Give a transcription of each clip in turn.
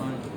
500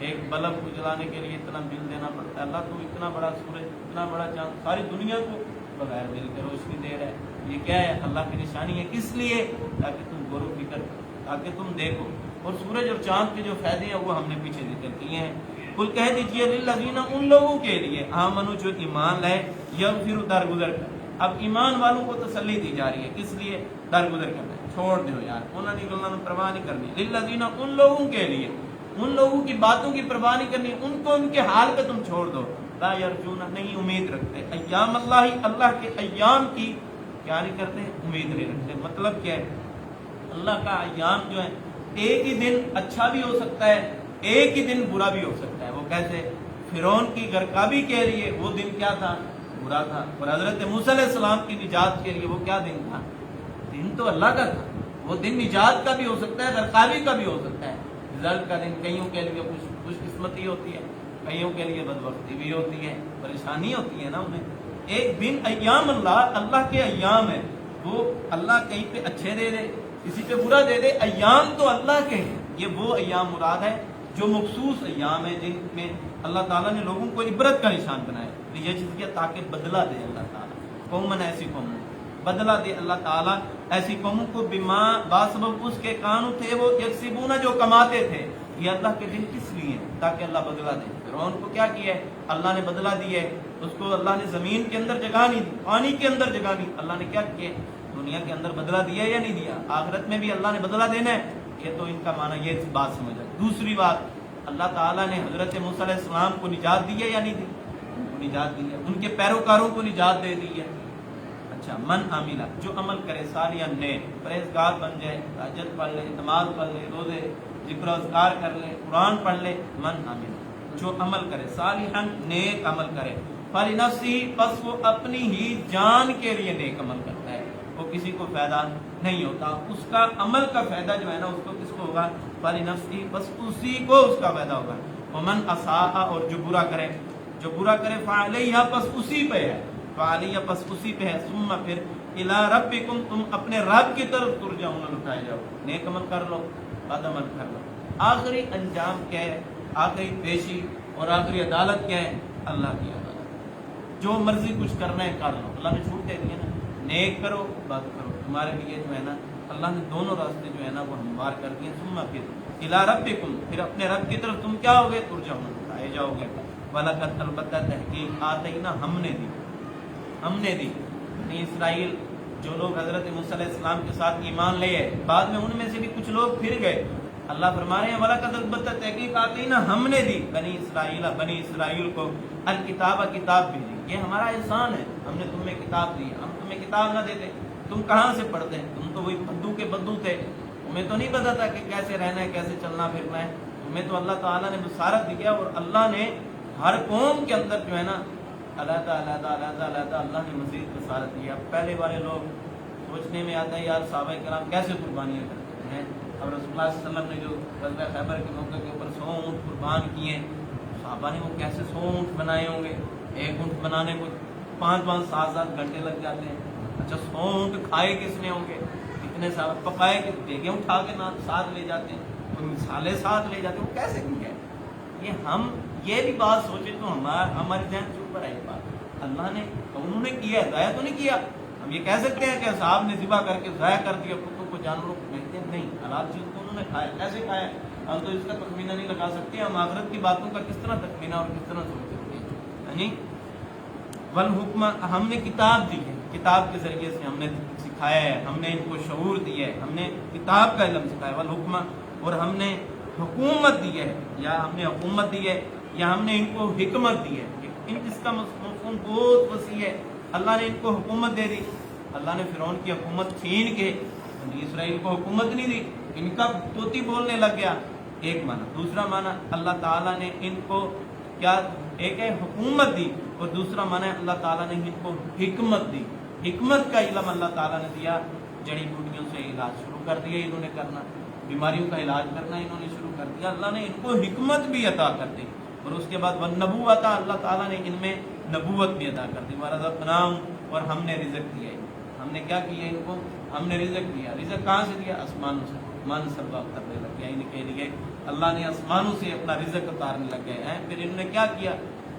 ایک بلب کو جلانے کے لیے اتنا بل دینا پڑتا ہے. اللہ تو اتنا بڑا سورج, اتنا بڑا چاند, ساری دنیا کو بغیر بل کے روشنی دے رہا ہے. یہ کیا ہے؟ اللہ کی نشانی ہے. کس لیے؟ تاکہ تم غور و فکر کرو, تاکہ تم دیکھو. اور سورج اور چاند کے جو فائدے ہیں وہ ہم نے پیچھے ذکر کیے ہیں. کل کہہ دیجیے للذین, ان لوگوں کے لیے, آمنو جو ایمان لائے, یغفر درگزر کر. اب ایمان والوں کو تسلی دی جا رہی ہے. کس لیے؟ درگزر کرنا ہے, چھوڑ دو یار, انہوں نے اللہ نے پرواہ نہیں کرنی. للذین, ان لوگوں کے لیے, ان لوگوں کی باتوں کی پرواہ نہیں کرنی, ان کو ان کے حال پہ تم چھوڑ دو. لا یرجون, نہیں امید رکھتے, ایام اللہ, اللہ کے ایام کی کیا نہیں کرتے؟ امید نہیں رکھتے. مطلب کیا ہے؟ اللہ کا ایام جو ہے, ایک ہی دن اچھا بھی ہو سکتا ہے, ایک ہی دن برا بھی ہو سکتا ہے. وہ کیسے؟ فرعون کی غرقابی کے لیے وہ دن کیا تھا؟ برا تھا. اور حضرت موسیٰ علیہ السلام کی نجات کے لیے وہ کیا دن تھا؟ دن تو اللہ کا تھا. وہ دن نجات کا بھی ہو سکتا ہے, غرقابی کا بھی ہو سکتا ہے. رزلٹ کا دن کئیوں کے لیے خوش قسمتی ہوتی ہے, کئیوں کے لیے بدبختی بھی ہوتی ہے, پریشانی ہوتی ہے نا انہیں. ایک دن ایام اللہ, اللہ کے ایام ہے, وہ اللہ کہیں پہ اچھے دے دے, کسی پہ برا دے دے. ایام تو اللہ کے ہیں. یہ وہ ایام مراد ہے جو مخصوص ایام ہے جن میں اللہ تعالیٰ نے لوگوں کو عبرت کا نشان بنایا. یہ چیز کیا؟ تاکہ بدلہ دے اللہ تعالیٰ قومن, ایسی قوموں بدلہ دے اللہ تعالیٰ ایسی قوموں کو, بما باسبب اس کے کانوں تھے وہ یکسبون, جو کماتے تھے. یہ اللہ کے دن کس لیے؟ تاکہ اللہ بدلہ دے. فرعون کو کیا کیا ہے؟ اللہ نے بدلہ دیا ہے. اس کو اللہ نے زمین کے اندر جگہ نہیں دی, پانی کے اندر جگہ نہیں. اللہ نے کیا کیا؟ دنیا کے اندر بدلہ دیا یا نہیں دیا؟ آخرت میں بھی اللہ نے بدلہ دینا ہے. یہ تو ان کا معنی یہ بات سمجھا. دوسری بات, اللہ تعالیٰ نے حضرت موسیٰ علیہ السلام کو نجات دی ہے یا نہیں دی؟ ان کو نجات دی ہے, ان کے پیروکاروں کو نجات دے دی ہے. اچھا, من عاملہ, جو عمل کرے, صالحاً نیک, پرہیزگار بن جائے, تہجد پڑھ لے, نماز پڑھ لے, روزے ذکر و اذکار کر لے, قرآن پڑھ لے. من عاملہ, جو عمل کرے, صالحاً نیک عمل کرے, فلنفسہ, پس وہ اپنی ہی جان کے لیے نیک عمل کرتا ہے, وہ کسی کو فائدہ نہیں ہوتا. اس کا عمل کا فائدہ جو ہے نا, اس کو کس کو ہوگا؟ فلنفسہ, بس اسی کو اس کا فائدہ ہوگا. ومن اساء, اور جو برا کرے, جو برا کرے, فعلیہا, پس اسی پہ ہے, فعلیہا, پس اسی پہ ہے. ثم, پھر, الی ربکم, تم اپنے رب کی طرف ترجعون, لوٹائے جاؤ. نیک عمل کر لو, بد عمل کر لو. آخری انجام کیا ہے؟ آخری پیشی اور آخری عدالت کیا ہے؟ اللہ کی عدالت. جو مرضی کچھ کرنا ہے کر لو, اللہ نے چھوٹ دے دی ہے نا. نیک کرو, بد کرو, تمہارے لیے جو ہے نا اللہ نے دونوں راستے جو ہے نا وہ ہموار کر دیے. ثم, پھر, الی ربکم, پھر اپنے رب کی طرف تم کیا ہوگے؟ ترجعون, اٹھائے جاؤ گے. وَلَقَدْ, البتہ تحقیق, آتینا, ہم نے دی, ہم نے دی بنی اسرائیل, جو لوگ حضرت موسیٰ علیہ السلام کے ساتھ ایمان لے آئے, بعد میں ان میں سے بھی کچھ لوگ پھر گئے. اللہ فرما رہے ہیں وَلَقَدْ, البتہ تحقیق, آتینا, ہم نے دی بنی اسرائیل کو الکتاب, کتاب بھیجی. یہ ہمارا احسان ہے, ہم نے تمہیں کتاب دی. ہم تمہیں کتاب نہ دیتے, تم کہاں سے پڑھتے ہیں؟ تم تو وہی بدو کے بدو تھے, تمہیں تو نہیں پتا تھا کہ کیسے رہنا ہے, کیسے چلنا پھرنا ہے. تمہیں تو اللہ تعالیٰ نے بصارت دیا, اور اللہ نے ہر قوم کے اندر جو ہے نا علیحدہ علیحدہ علیحدہ علیحدہ اللہ نے مزید بصارت دیا. پہلے والے لوگ سوچنے میں آتا ہے یار صحابہ کرام کیسے قربانیاں کرتے ہیں. اب رسول اللہ صلی اللہ علیہ وسلم نے جو غزوہ خیبر کے موقع کے اوپر 100 اونٹ قربان کیے, صحابہ نے وہ کیسے 100 اونٹ بنائے ہوں گے. ایک اونٹ بنانے کو 5-5 7-7 گھنٹے لگ جاتے ہیں. اچھا 100 اونٹ کھائے کس نے ہوں گے؟ کتنے سال پکائے, دیگیں اٹھا کے ساتھ لے جاتے ہیں, مسالے ساتھ لے جاتے ہیں, وہ کیسے کیے؟ یہ ہم یہ بھی بات سوچیں تو ہمارے ذہن سے اوپر ہے بات. اللہ نے, انہوں نے کیا, ضائع تو نہیں کیا. ہم یہ کہہ سکتے ہیں کہ صاحب نے ذبح کر کے ضائع کر دیا کتوں کو, جانوروں کو کہتے ہیں نہیں, حلال چیز کو انہوں نے کھایا, کیسے کھایا ہم تو اس کا تخمینہ نہیں لگا سکتے. ہم آخرت کی باتوں کا کس طرح تخمینہ اور کس طرح سوچ سکتے ہیں؟ والحکم, ہم نے کتاب دی ہے, کتاب کے ذریعے سے ہم نے سکھایا ہے, ہم نے ان کو شعور دیا ہے, ہم نے کتاب کا علم سکھایا. والحکم, اور ہم نے حکومت دی ہے, یا ہم نے حکومت دی ہے, یا ہم نے ان کو حکمت دی ہے. اس کا مفہوم بہت وسیع ہے. اللہ نے ان کو حکومت دے دی. اللہ نے فرعون کی حکومت چھین کے بنی اسرائیل کو حکومت نہیں دی, ان کا طوطی بولنے لگ گیا, ایک معنی. دوسرا معنی, اللہ تعالیٰ نے ان کو کیا, ایک ہے حکومت دی, اور دوسرا معنی اللہ تعالیٰ نے ان کو حکمت دی. حکمت کا علم اللہ تعالیٰ نے دیا. جڑی بوٹیوں سے علاج شروع کر دیا انہوں نے کرنا, بیماریوں کا علاج کرنا انہوں نے شروع کر دیا. اللہ نے ان کو حکمت بھی عطا کر دی. اور اس کے بعد والنبوۃ, اللہ تعالیٰ نے ان میں نبوت بھی عطا کر دی. ورزقناہم, اور ہم نے رزق دیا. ہم نے کیا کیا ان کو؟ ہم نے رزق دیا. رزق کہاں سے دیا؟ آسمانوں سے. من سلوا اترنے لگ گیا، ان کے لیے اللہ نے آسمانوں سے اپنا رزق اتارنے لگ گئے ہیں۔ پھر انہوں نے کیا کیا؟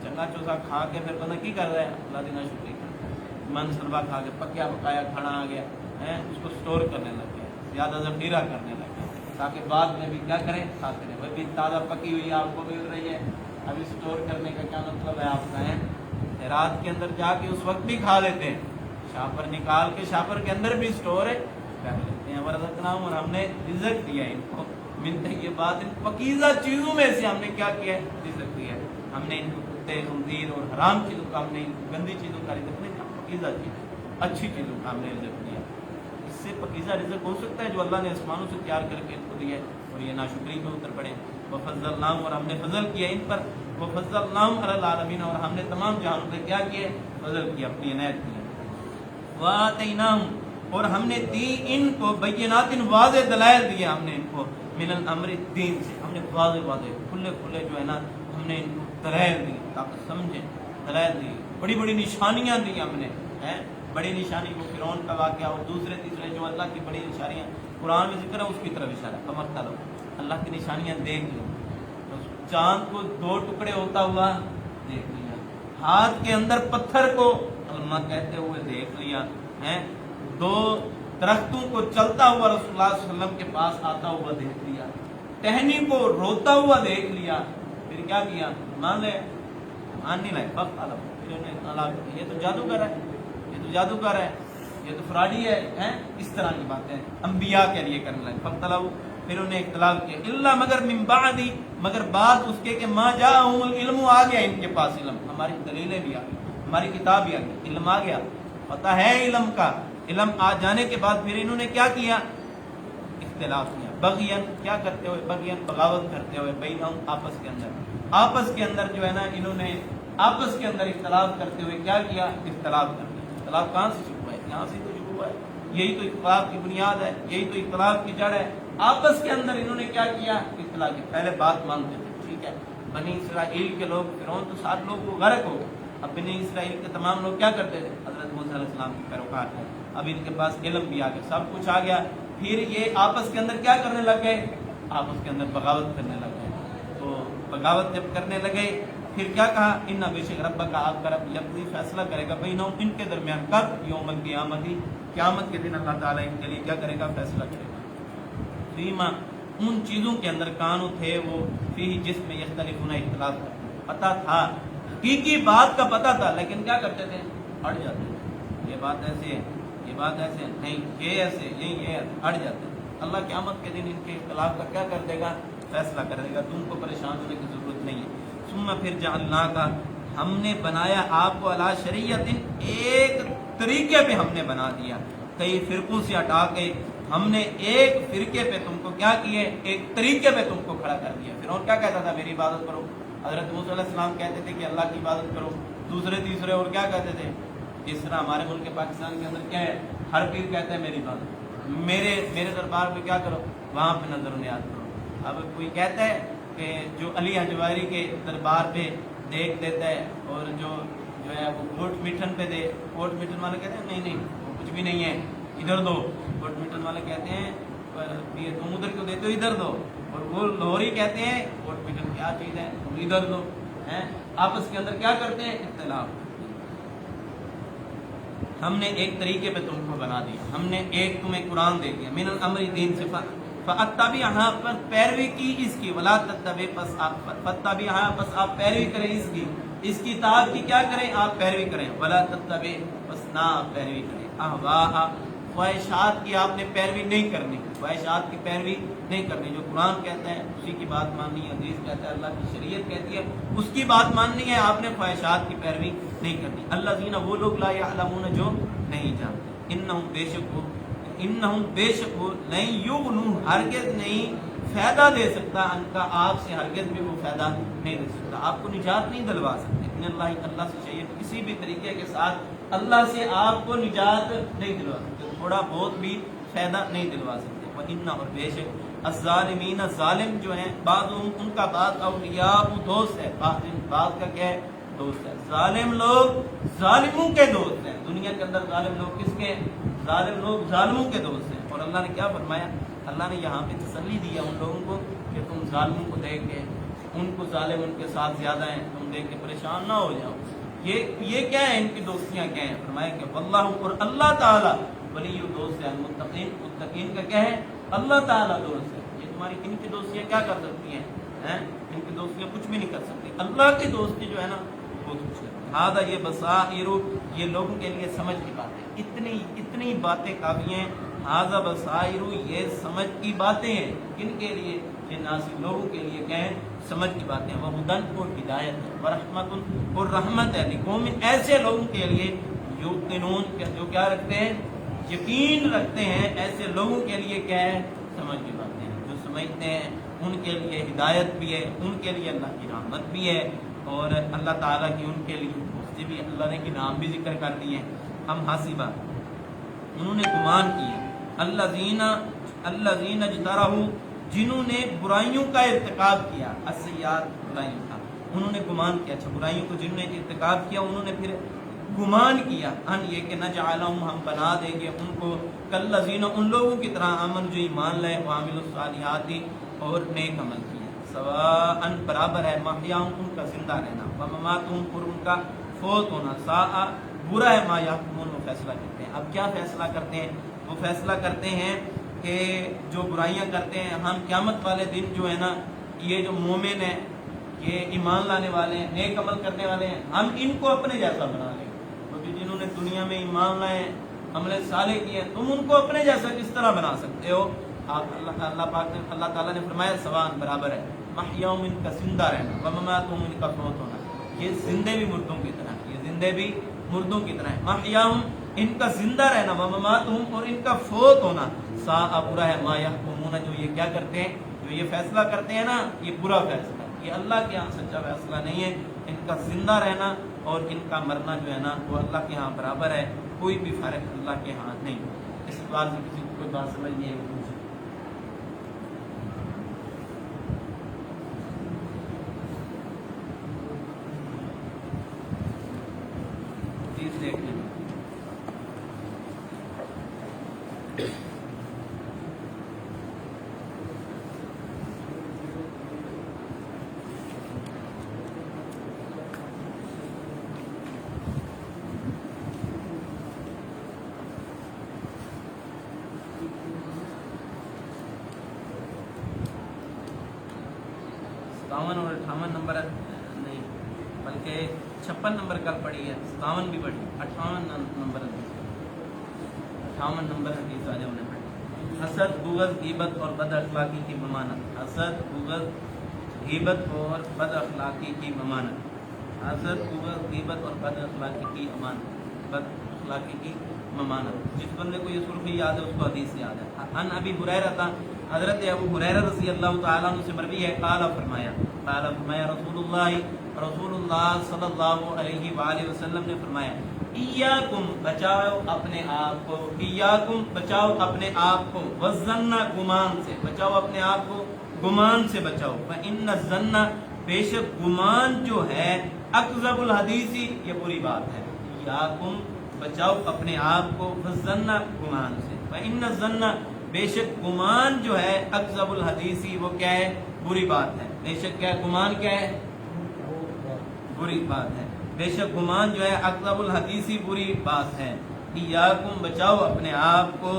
چنگا چوسا کھا کے پھر بندہ کی کر رہا ہے؟ اللہ دینا شکریہ کر رہا ہے۔ من سلوا کھا کے پکیا پکایا کھانا آ گیا ہے، اس کو سٹور کرنے لگ گیا، زیادہ ذخیرہ کرنے لگ گیا تاکہ بعد میں بھی کیا کریں؟ کھاتے رہیں۔ وہ بھی تازہ پکی ہوئی آپ کو مل رہی ہے، ابھی سٹور کرنے کا کیا مطلب ہے آپ کا ہے؟ رات کے اندر جا کے اس وقت بھی کھا لیتے ہیں، شاپر نکال کے شاپر کے اندر بھی سٹور ہے کر لیتے ہیں۔ ورزقناہم، اور ہم نے رزق دیا ان کو، من طیبات، ان پکیزہ چیزوں میں سے ہم نے کیا کیا ہے؟ رزق دیا ہے۔ ہم نے ان کو کتے خنزیر اور حرام چیزوں کا، ہم نے گندی چیزوں کا رزق نہیں دیا، پکیزہ چیز اچھی چیزوں کا ہم نے رزق دیا۔ اس سے پکیزہ رزق ہو سکتا ہے جو اللہ نے آسمانوں سے تیار کر کے ان کو دیا ہے، اور یہ ناشکری میں اتر پڑے۔ وفضلناہم، اور ہم نے فضل کیا ان پر، وفضلناہم علی العالمین، اور ہم نے تمام جہانوں پہ کیا کیا؟ فضل کیا، اپنی عنایت کی۔ وآتیناہم، اور ہم نے دی ان کو بینات، واضح دلائل دیے ہم نے ان کو، من الامر، دین سے ہم نے واضح واضح کھلے کھلے جو ہے نا ہم نے ان کو دلائل دی تاکہ سمجھیں، دلائل دی، بڑی بڑی نشانیاں دی ہم نے، بڑی نشانی کو فرعون کا واقعہ، اور دوسرے تیسرے جو اللہ کی بڑی نشانیاں قرآن میں ذکر ہے اس کی طرف اشارہ، کمر تلو اللہ کی نشانیاں دیکھ لو، چاند کو 2 ٹکڑے ہوتا ہوا دیکھ لیا، ہاتھ کے اندر پتھر کو علماء کہتے ہوئے دیکھ لیا، 2 درختوں کو چلتا ہوا رسول اللہ صلی اللہ علیہ وسلم کے پاس آتا ہوا دیکھ لیا، ٹہنی کو روتا ہوا دیکھ لیا، پھر کیا کیا؟ مان نہیں لائے، یہ تو جادوگر ہے، یہ تو جادوگر ہے، یہ تو فراڈی ہے، اس طرح کی باتیں انبیاء کے لیے کرنے لگے۔ فاختلفوا، پھر انہیں اختلاف کیا، الا مگر من بعد، مگر بعد اس کے کہ ما جاءہم العلم، آ گیا ان کے پاس علم، ہماری دلیلیں بھی آ گئی، ہماری کتاب بھی آ گئی، علم آ گیا، پتہ ہے علم کا، علم آ جانے کے بعد پھر انہوں نے کیا کیا؟ اختلاف کیا، بغین، کیا کرتے ہوئے؟ بغین، بغاوت کرتے ہوئے، بینہم، آپس کے اندر جو ہے نا انہوں نے آپس کے اندر اختلاف کرتے ہوئے کیا کیا؟ اختلاف کر دیا۔ اختلاف کہاں سے شروع ہوا ہے؟ یہاں سے تو شروع ہوا ہے، یہی تو اختلاف کی بنیاد ہے، یہی تو اختلاف کی جڑ ہے۔ آپس کے اندر انہوں نے کیا کیا؟ اختلاف کی، پہلے بات مانتے تھے، ٹھیک ہے، بنی اسرائیل کے لوگ، فرعون تو 7 لوگ وہ غرق ہو گئے، اب بنی اسرائیل کے تمام لوگ کیا کرتے تھے؟ حضرت موسیٰ علیہ السلام کے پیروکار تھے، اب ان کے پاس علم بھی آ گیا، سب کچھ آ گیا، پھر یہ آپس کے اندر کیا کرنے لگ گئے؟ آپس کے اندر بغاوت کرنے لگ گئے۔ تو بغاوت جب کرنے لگے پھر کیا کہا؟ ان بے شک ربک، آپ کا رب یقضی، فیصلہ کرے گا، بینہم، ان کے درمیان، کب؟ یوم القیامت، قیامت کے دن اللہ تعالیٰ ان کے لیے کیا کرے گا؟ فیصلہ کرے گا۔ فیما، ان چیزوں کے اندر کانو تھے وہ، فی، جس میں یختلفون، اختلاف کرتے، پتہ تھا، حقیقی بات کا پتہ تھا، لیکن کیا کرتے تھے؟ اڑ جاتے تھے، یہ بات ایسے ہے، یہ بات ایسے نہیں، یہ ایسے، یہ اڑ جاتے ہیں۔ اللہ قیامت کے دن ان کے اختلاف کا کیا کر دے گا؟ فیصلہ کر دے گا، تم کو پریشان ہونے کی ضرورت نہیں ہے۔ ثم، پھر جعلناک، ہم نے بنایا آپ کو، علی شریعت، ایک طریقے پہ ہم نے بنا دیا، کئی فرقوں سے ہٹا کے ہم نے ایک فرقے پہ تم کو کیا کیے؟ ایک طریقے پہ تم کو کھڑا کر دیا۔ فرعون کیا کہتا تھا؟ میری عبادت کرو، حضرت موسیٰ علیہ السلام کہتے تھے کہ اللہ کی عبادت کرو، دوسرے تیسرے اور کیا کہتے تھے؟ جس طرح ہمارے ملک پاکستان کے اندر کیا ہے، ہر پیر کہتا ہے میری عبادت، میرے دربار پہ کیا کرو، وہاں پہ نظر و نیاز کرو۔ اب کوئی کہتا ہے کہ جو علی حجویری کے دربار پہ دیکھ دیتا ہے، اور جو ہے وہ کوٹ میٹن پہ دے، کوٹ میٹن والے کہتے ہیں نہیں وہ کچھ بھی نہیں ہے، ادھر دو، کوٹ میٹن والے کہتے ہیں یہ تم ادھر کیوں دیتے ہو، ادھر دو، اور وہ لاہوری کہتے ہیں کوٹ میٹن کیا چیز ہے، تم ادھر دو، آپس کے اندر کیا کرتے ہیں؟ اختلاف۔ ہم نے ایک طریقے پہ تم کو بنا دیا، ہم نے ایک تمہیں قرآن دے دیا، من الامر، دین سے، فاتبعھا، پر پیروی کی اس کی، ولا تتبع، پس آپ پیروی کریں اس کی اطاعت کی کیا کریں؟ آپ پیروی کریں، ولا تتبع، پس نہ آپ پیروی کریں، اہواء، خواہشات کی آپ نے پیروی نہیں کرنی، خواہشات کی پیروی نہیں کرنی، جو قرآن کہتا ہے اسی کی بات ماننی ہے، حدیث کہتا ہے، اللہ کی شریعت کہتی ہے اس کی بات ماننی ہے، آپ نے خواہشات کی پیروی نہیں کرنی۔ الذین، وہ لوگ، لا یعلمون، جو نہیں جانتے، انہم، بے شک وہ، نہیں یغنوا، ہرگز نہیں فائدہ دے سکتا، ان کا آپ سے ہرگز بھی وہ فائدہ نہیں دے سکتا، آپ کو نجات نہیں دلوا سکتے، اللہ سے چاہیے کسی بھی طریقے کے ساتھ اللہ سے آپ کو نجات نہیں دلوا سکتے، تھوڑا بہت بھی فائدہ نہیں دلوا سکتے۔ وَإِنَّ، اور بے شک، الظالمین، ظالم جو ہیں، بعضهم، ان کا بعض، اولیاء، دوست ہے، بعض کا کیا ہے؟ دوست ہے۔ ظالم لوگ ظالموں کے دوست ہیں، دنیا کے اندر ظالم لوگ کس کے ہیں؟ ظالم لوگ ظالموں کے دوست ہیں۔ اور اللہ نے کیا فرمایا؟ اللہ نے یہاں پہ تسلی دیا ان لوگوں کو کہ تم ظالموں کو دیکھ کے ان کو ظالم ان کے ساتھ زیادہ ہیں، تم دیکھ کے پریشان نہ ہو جاؤ. یہ کیا ہے، ان کی دوستیاں کیا ہیں؟ فرمایا کہ واللہ، اور اللہ تعالیٰ ولی دوست ہے المتقین، متقین کا کیا ہے؟ اللہ تعالیٰ دوست ہے. یہ تمہاری ان کی دوستیاں کیا کر سکتی ہیں؟ ان کی دوستیاں کچھ بھی نہیں کر سکتی. اللہ کی دوستی جو ہے نا بہت کچھ ہے. ہاں یہ بصائر، یہ لوگوں کے لیے سمجھ کی باتیں، اتنی باتیں کافی ہیں. ہاذا بصائر، یہ سمجھ کی باتیں ہیں. کن کے لیے؟ یہ ناصر لوگوں کے لیے کیا ہے؟ سمجھ کی باتیں. وہ ہدن، اور ہدایت ہے. ورحمت، اور رحمت ہے. لقوم، ایسے لوگوں کے لیے یوقنون، جو کیا رکھتے ہیں؟ یقین رکھتے ہیں. ایسے لوگوں کے لیے کیا ہے؟ سمجھ کی باتیں ہیں. جو سمجھتے ہیں ان کے لیے ہدایت بھی ہے، ان کے لیے اللہ کی رحمت بھی ہے، اور اللہ تعالیٰ کی ان کے لیے دوستی بھی. اللہ نے کی نام بھی ذکر کر دیے. ہم حاسبہ، انہوں نے گمان کیا. الذین اجترحوا، جنہوں نے برائیوں کا ارتکاب کیا. السیئات، برائیوں کا. انہوں نے گمان کیا. اچھا، برائیوں کو جنہوں نے ارتکاب کیا انہوں نے پھر گمان کیا. ان یہ کہ نجعلہم، ہم بنا دیں گے ان کو کالذین، ان لوگوں کی طرح آمن، جو ایمان لائے، وعملوا الصالحات، اور نیک عمل کیا. سواء، برابر ہے، محیاہم، ان کا زندہ رہنا، ومماتہم، اور ان کا فوت ہونا. ساء، برا ہے، ما یحکمون، وہ فیصلہ کرتے ہیں. اب کیا فیصلہ کرتے ہیں؟ وہ فیصلہ کرتے ہیں کہ جو برائیاں کرتے ہیں، ہم قیامت والے دن جو ہے نا، یہ جو مومن ہیں، یہ ایمان لانے والے ہیں، نیک عمل کرنے والے ہیں، ہم ان کو اپنے جیسا بنا لیں. کیونکہ جنہوں نے دنیا میں ایمان لائے، عمل صالح کیے، تم ان کو اپنے جیسا کس طرح بنا سکتے ہو؟ اللہ تعالیٰ نے فرمایا سوان، برابر ہے. محیاہم، ان کا زندہ رہنا، ومماتہم، ان کا فوت ہونا. یہ زندے بھی مردوں کی طرح، یہ زندے بھی مردوں کی طرح ہے. محیاہم، ان کا زندہ رہنا، ومماتہم، اور ان کا فوت ہونا. ساء، برا ہے، ما یحکمون، جو یہ کیا کرتے ہیں، جو یہ فیصلہ کرتے ہیں نا، یہ برا فیصلہ ہے. یہ اللہ کے ہاں سچا فیصلہ نہیں ہے. ان کا زندہ رہنا اور ان کا مرنا جو ہے نا، وہ اللہ کے ہاں برابر ہے. کوئی بھی فرق اللہ کے ہاں نہیں. اس بات سے کسی کو کوئی بات سمجھ نہیں ہے؟ دیکھ لیں. اور 58 نمبر نہیں، بلکہ 56 نمبر کل پڑھی ہے، 57 بھی پڑھی، 58 نمبر حدیث والے انہیں پڑھی. حسد، بغض، غیبت اور بد اخلاقی کی ممانت. حسد، بغض، غیبت اور بد اخلاقی کی ممانت. حسد، بغض، غیبت اور بد اخلاقی کی ممانت. جس بندے کو یہ سرخی یاد ہے اس کو حدیث یاد ہے. ان ابی ہریرہ، حضرت ابو ہریرہ رضی اللہ تعالیٰ عنہ سے مروی ہے، قال فرمایا رسول اللہ صلی اللہ علیہ وآلہ وسلم نے فرمایا، ایاکم، بچاؤ اپنے آپ کو، ایاکم، بچاؤ اپنے آپ کو، والظن، گمان سے بچاؤ اپنے آپ کو، گمان سے بچاؤ. فإن الظن، بے شک گمان جو ہے، اکذب الحدیث، یہ بری بات ہے. ایاکم، بچاؤ اپنے آپ کو، والظن، گمان سے. فإن الظن، بے شک گمان جو ہے، اکذب الحدیث، وہ کیا ہے؟ بری بات ہے. بے شک کیا گمان کیا ہے؟ بری بات ہے. بے شک گمان جو ہے اکذب الحدیث، بری بات ہے. ایاکم، بچاؤ اپنے آپ کو،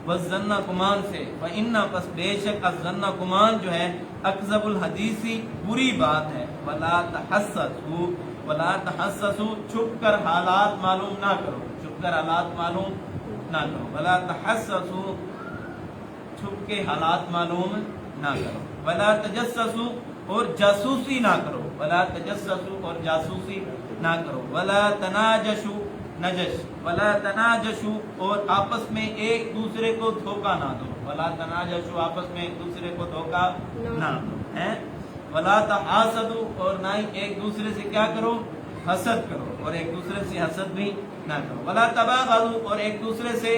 والظن، گمان سے. فإن، پس بے شک، الظن، گمان جو ہے، اکذب الحدیث، بری بات ہے. ولا تحسسوا، ولا تحسسوا، چھپ کر حالات معلوم نہ کرو، چھپ کر حالات معلوم نہ کرو. ولا تحسسوا، چھپ کے حالات معلوم نہ کرو. ولا تجسسوا، اور جاسوسی نہ کرو. ولا تجسسوا، اور جاسوسی نہ کرو. ولا تناجشوا، نجش. ولا تناجشوا، اور آپس میں ایک دوسرے کو دھوکہ نہ دو. ولا تناجشوا، آپس میں ایک دوسرے کو دھوکہ نہ دو. ولا تحاسدوا، اور نہ ہی ایک دوسرے سے کیا کرو؟ حسد کرو، اور ایک دوسرے سے حسد بھی نہ کرو. ولا تباغضوا، اور ایک دوسرے سے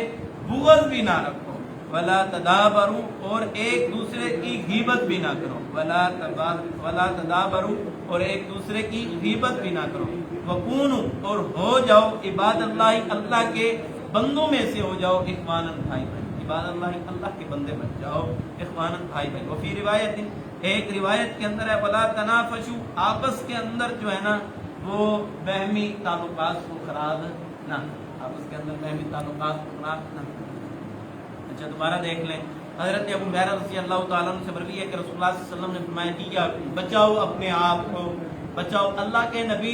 بغض بھی نہ رکھو. ولا تدابروا، اور ایک دوسرے کی غیبت بھی نہ کرو. ولا تدابروا، اور ایک دوسرے کی غیبت بھی نہ کرو. وکونوا، اور ہو جاؤ، عباد اللہ، اللہ کے بندوں میں سے ہو جاؤ، اخوانا، بھائی بھائی. عباد اللہ اللہ کے بندے بن جاؤ اخواناً بھائی بھائی. وفی روایت ایک روایت کے اندر ہے ولا تنافسوا آپس کے اندر جو ہے نا وہ باہمی تعلقات کو خراب نہ آپس کے اندر باہمی تعلقات کو خراب نہ. اچھا دوبارہ دیکھ لیں. حضرت ابو ہریرہ رضی اللہ تعالیٰ عنہ سے مروی ہے کہ رسول اللہ صلی اللہ علیہ وسلم نے فرمایا کہ بچاؤ اپنے آپ کو بچاؤ. اللہ کے نبی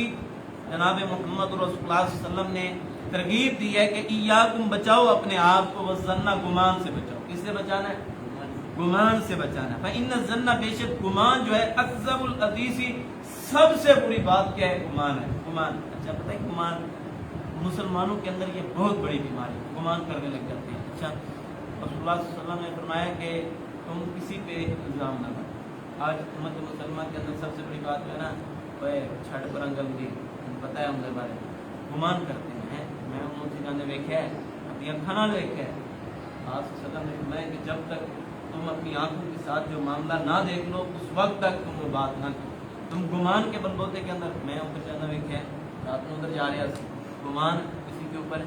جناب محمد رسول اللہ صلی اللہ علیہ وسلم نے ترغیب دی ہے کہ ایاکم بچاؤ اپنے آپ کو والظن گمان سے بچاؤ. کس سے بچانا ہے؟ گمان سے بچانا ہے. فإن الظن بے شک گمان جو ہے اکذب الحدیث سب سے بری بات کیا ہے؟ گمان ہے. گمان اچھا پتہ ہے گمان مسلمانوں کے اندر یہ بہت بڑی بیماری ہے. گمان کرنے لگ جاتے ہیں. اچھا رسول اللہ صلی اللہ علیہ وسلم نے فرمایا کہ تم کسی پہ الزام نہ کرو. آج امت مسلمہ کے اندر سب سے بڑی بات جو ہے نا وہ چھٹ پر انگل دی پتہ ہے ان کے بارے میں گمان کرتے ہیں. میں ان چیزوں نے دیکھا ہے اپنی آنکھوں نال دیکھا ہے. آپ صلی اللہ علیہ وسلم نے فرمایا کہ جب تک تم اپنی آنکھوں کے ساتھ جو معاملہ نہ دیکھ لو اس وقت تک تم وہ بات نہ کرو. تم گمان کے بلبوتے کے اندر میں اوپر جانا دیکھا ہے رات میں ادھر جا رہا تھا. گمان کسی کے اوپر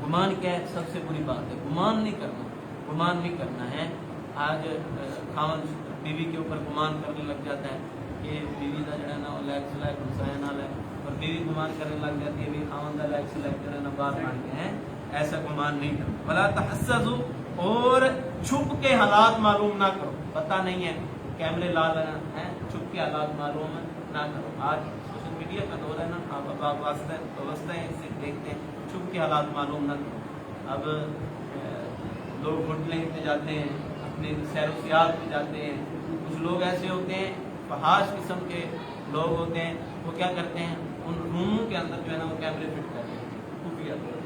گمان کیا ہے؟ سب سے بری بات ہے. گمان نہیں کرنا. گمان نہیں کرنا ہے. آج خاون بیوی کے اوپر گمان کرنے لگ جاتا ہے کہ بیوی کا جو ہے نا وہ لیگ سلیک ہمسایا نال ہے اور بیوی گمان کرنے لگ جاتی ہے بھی خاون کا لیگ سلیک جو ہے نا باہر بن گئے ہیں. ایسا گمان نہیں کرنا. ولا تحسسوا اور چھپ کے حالات معلوم نہ کرو. پتہ نہیں ہے کیمرے لا لینا ہے چھپ کے حالات معلوم نہ کرو. آج سوشل میڈیا کا دور ہے نا آپ واسطے ہیں اس سے دیکھتے ہیں چھپ کے حالات معلوم نہ کرو. اب لوگ ہوٹلیں پہ جاتے ہیں اپنے سیر و سیاحت پہ جاتے ہیں. کچھ لوگ ایسے ہوتے ہیں فحاش قسم کے لوگ ہوتے ہیں وہ کیا کرتے ہیں ان روموں کے اندر جو ہے نا وہ کیمرے فٹ کرتے ہیں خفیہ طور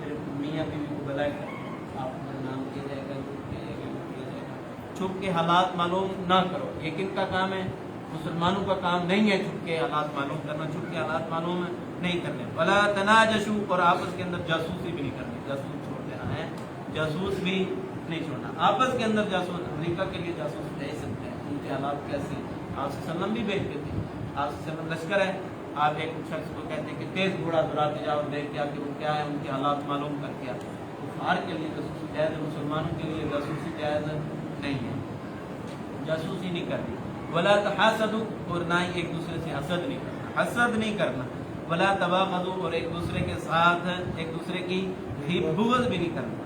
پھر میاں بیوی کو بلائے کر آپ کا نام کیا جائے گا کیا جائے گا. چھپ کے حالات معلوم نہ کرو. یہ کن کا کام ہے؟ مسلمانوں کا کام نہیں ہے چھپ کے حالات معلوم کرنا. چھپ کے حالات معلوم نہیں کرنے. ولا تناجشوا اور آپس کے اندر جاسوسی بھی نہیں کرنی. جاسوس چھوڑ دینا ہے. جاسوس بھی نہیں چھوڑنا. آپس کے اندر جاسوس امریکہ کے لیے جاسوس بھیج سکتے ہیں. ان کے حالات کیسے آپ سے وسلم بھی بھیجتے تھے. آپ سے وسلم لشکر ہے آپ ایک شخص کو کہتے ہیں کہ تیز گھوڑا دوڑاتے جاؤ دیکھ کے کہ وہ کیا ہے ان کے حالات معلوم کر کے کفار کے لیے جاسوسی جائز ہے. مسلمانوں کے لیے جاسوسی جائز نہیں ہے. جاسوسی نہیں کرنی. ولا تحاسدوا اور نہ ہی ایک دوسرے سے حسد نہیں کرنا. حسد نہیں کرنا. ولا تباغضوا اور ایک دوسرے کے ساتھ ایک دوسرے کی بغض بھی نہیں کرنا.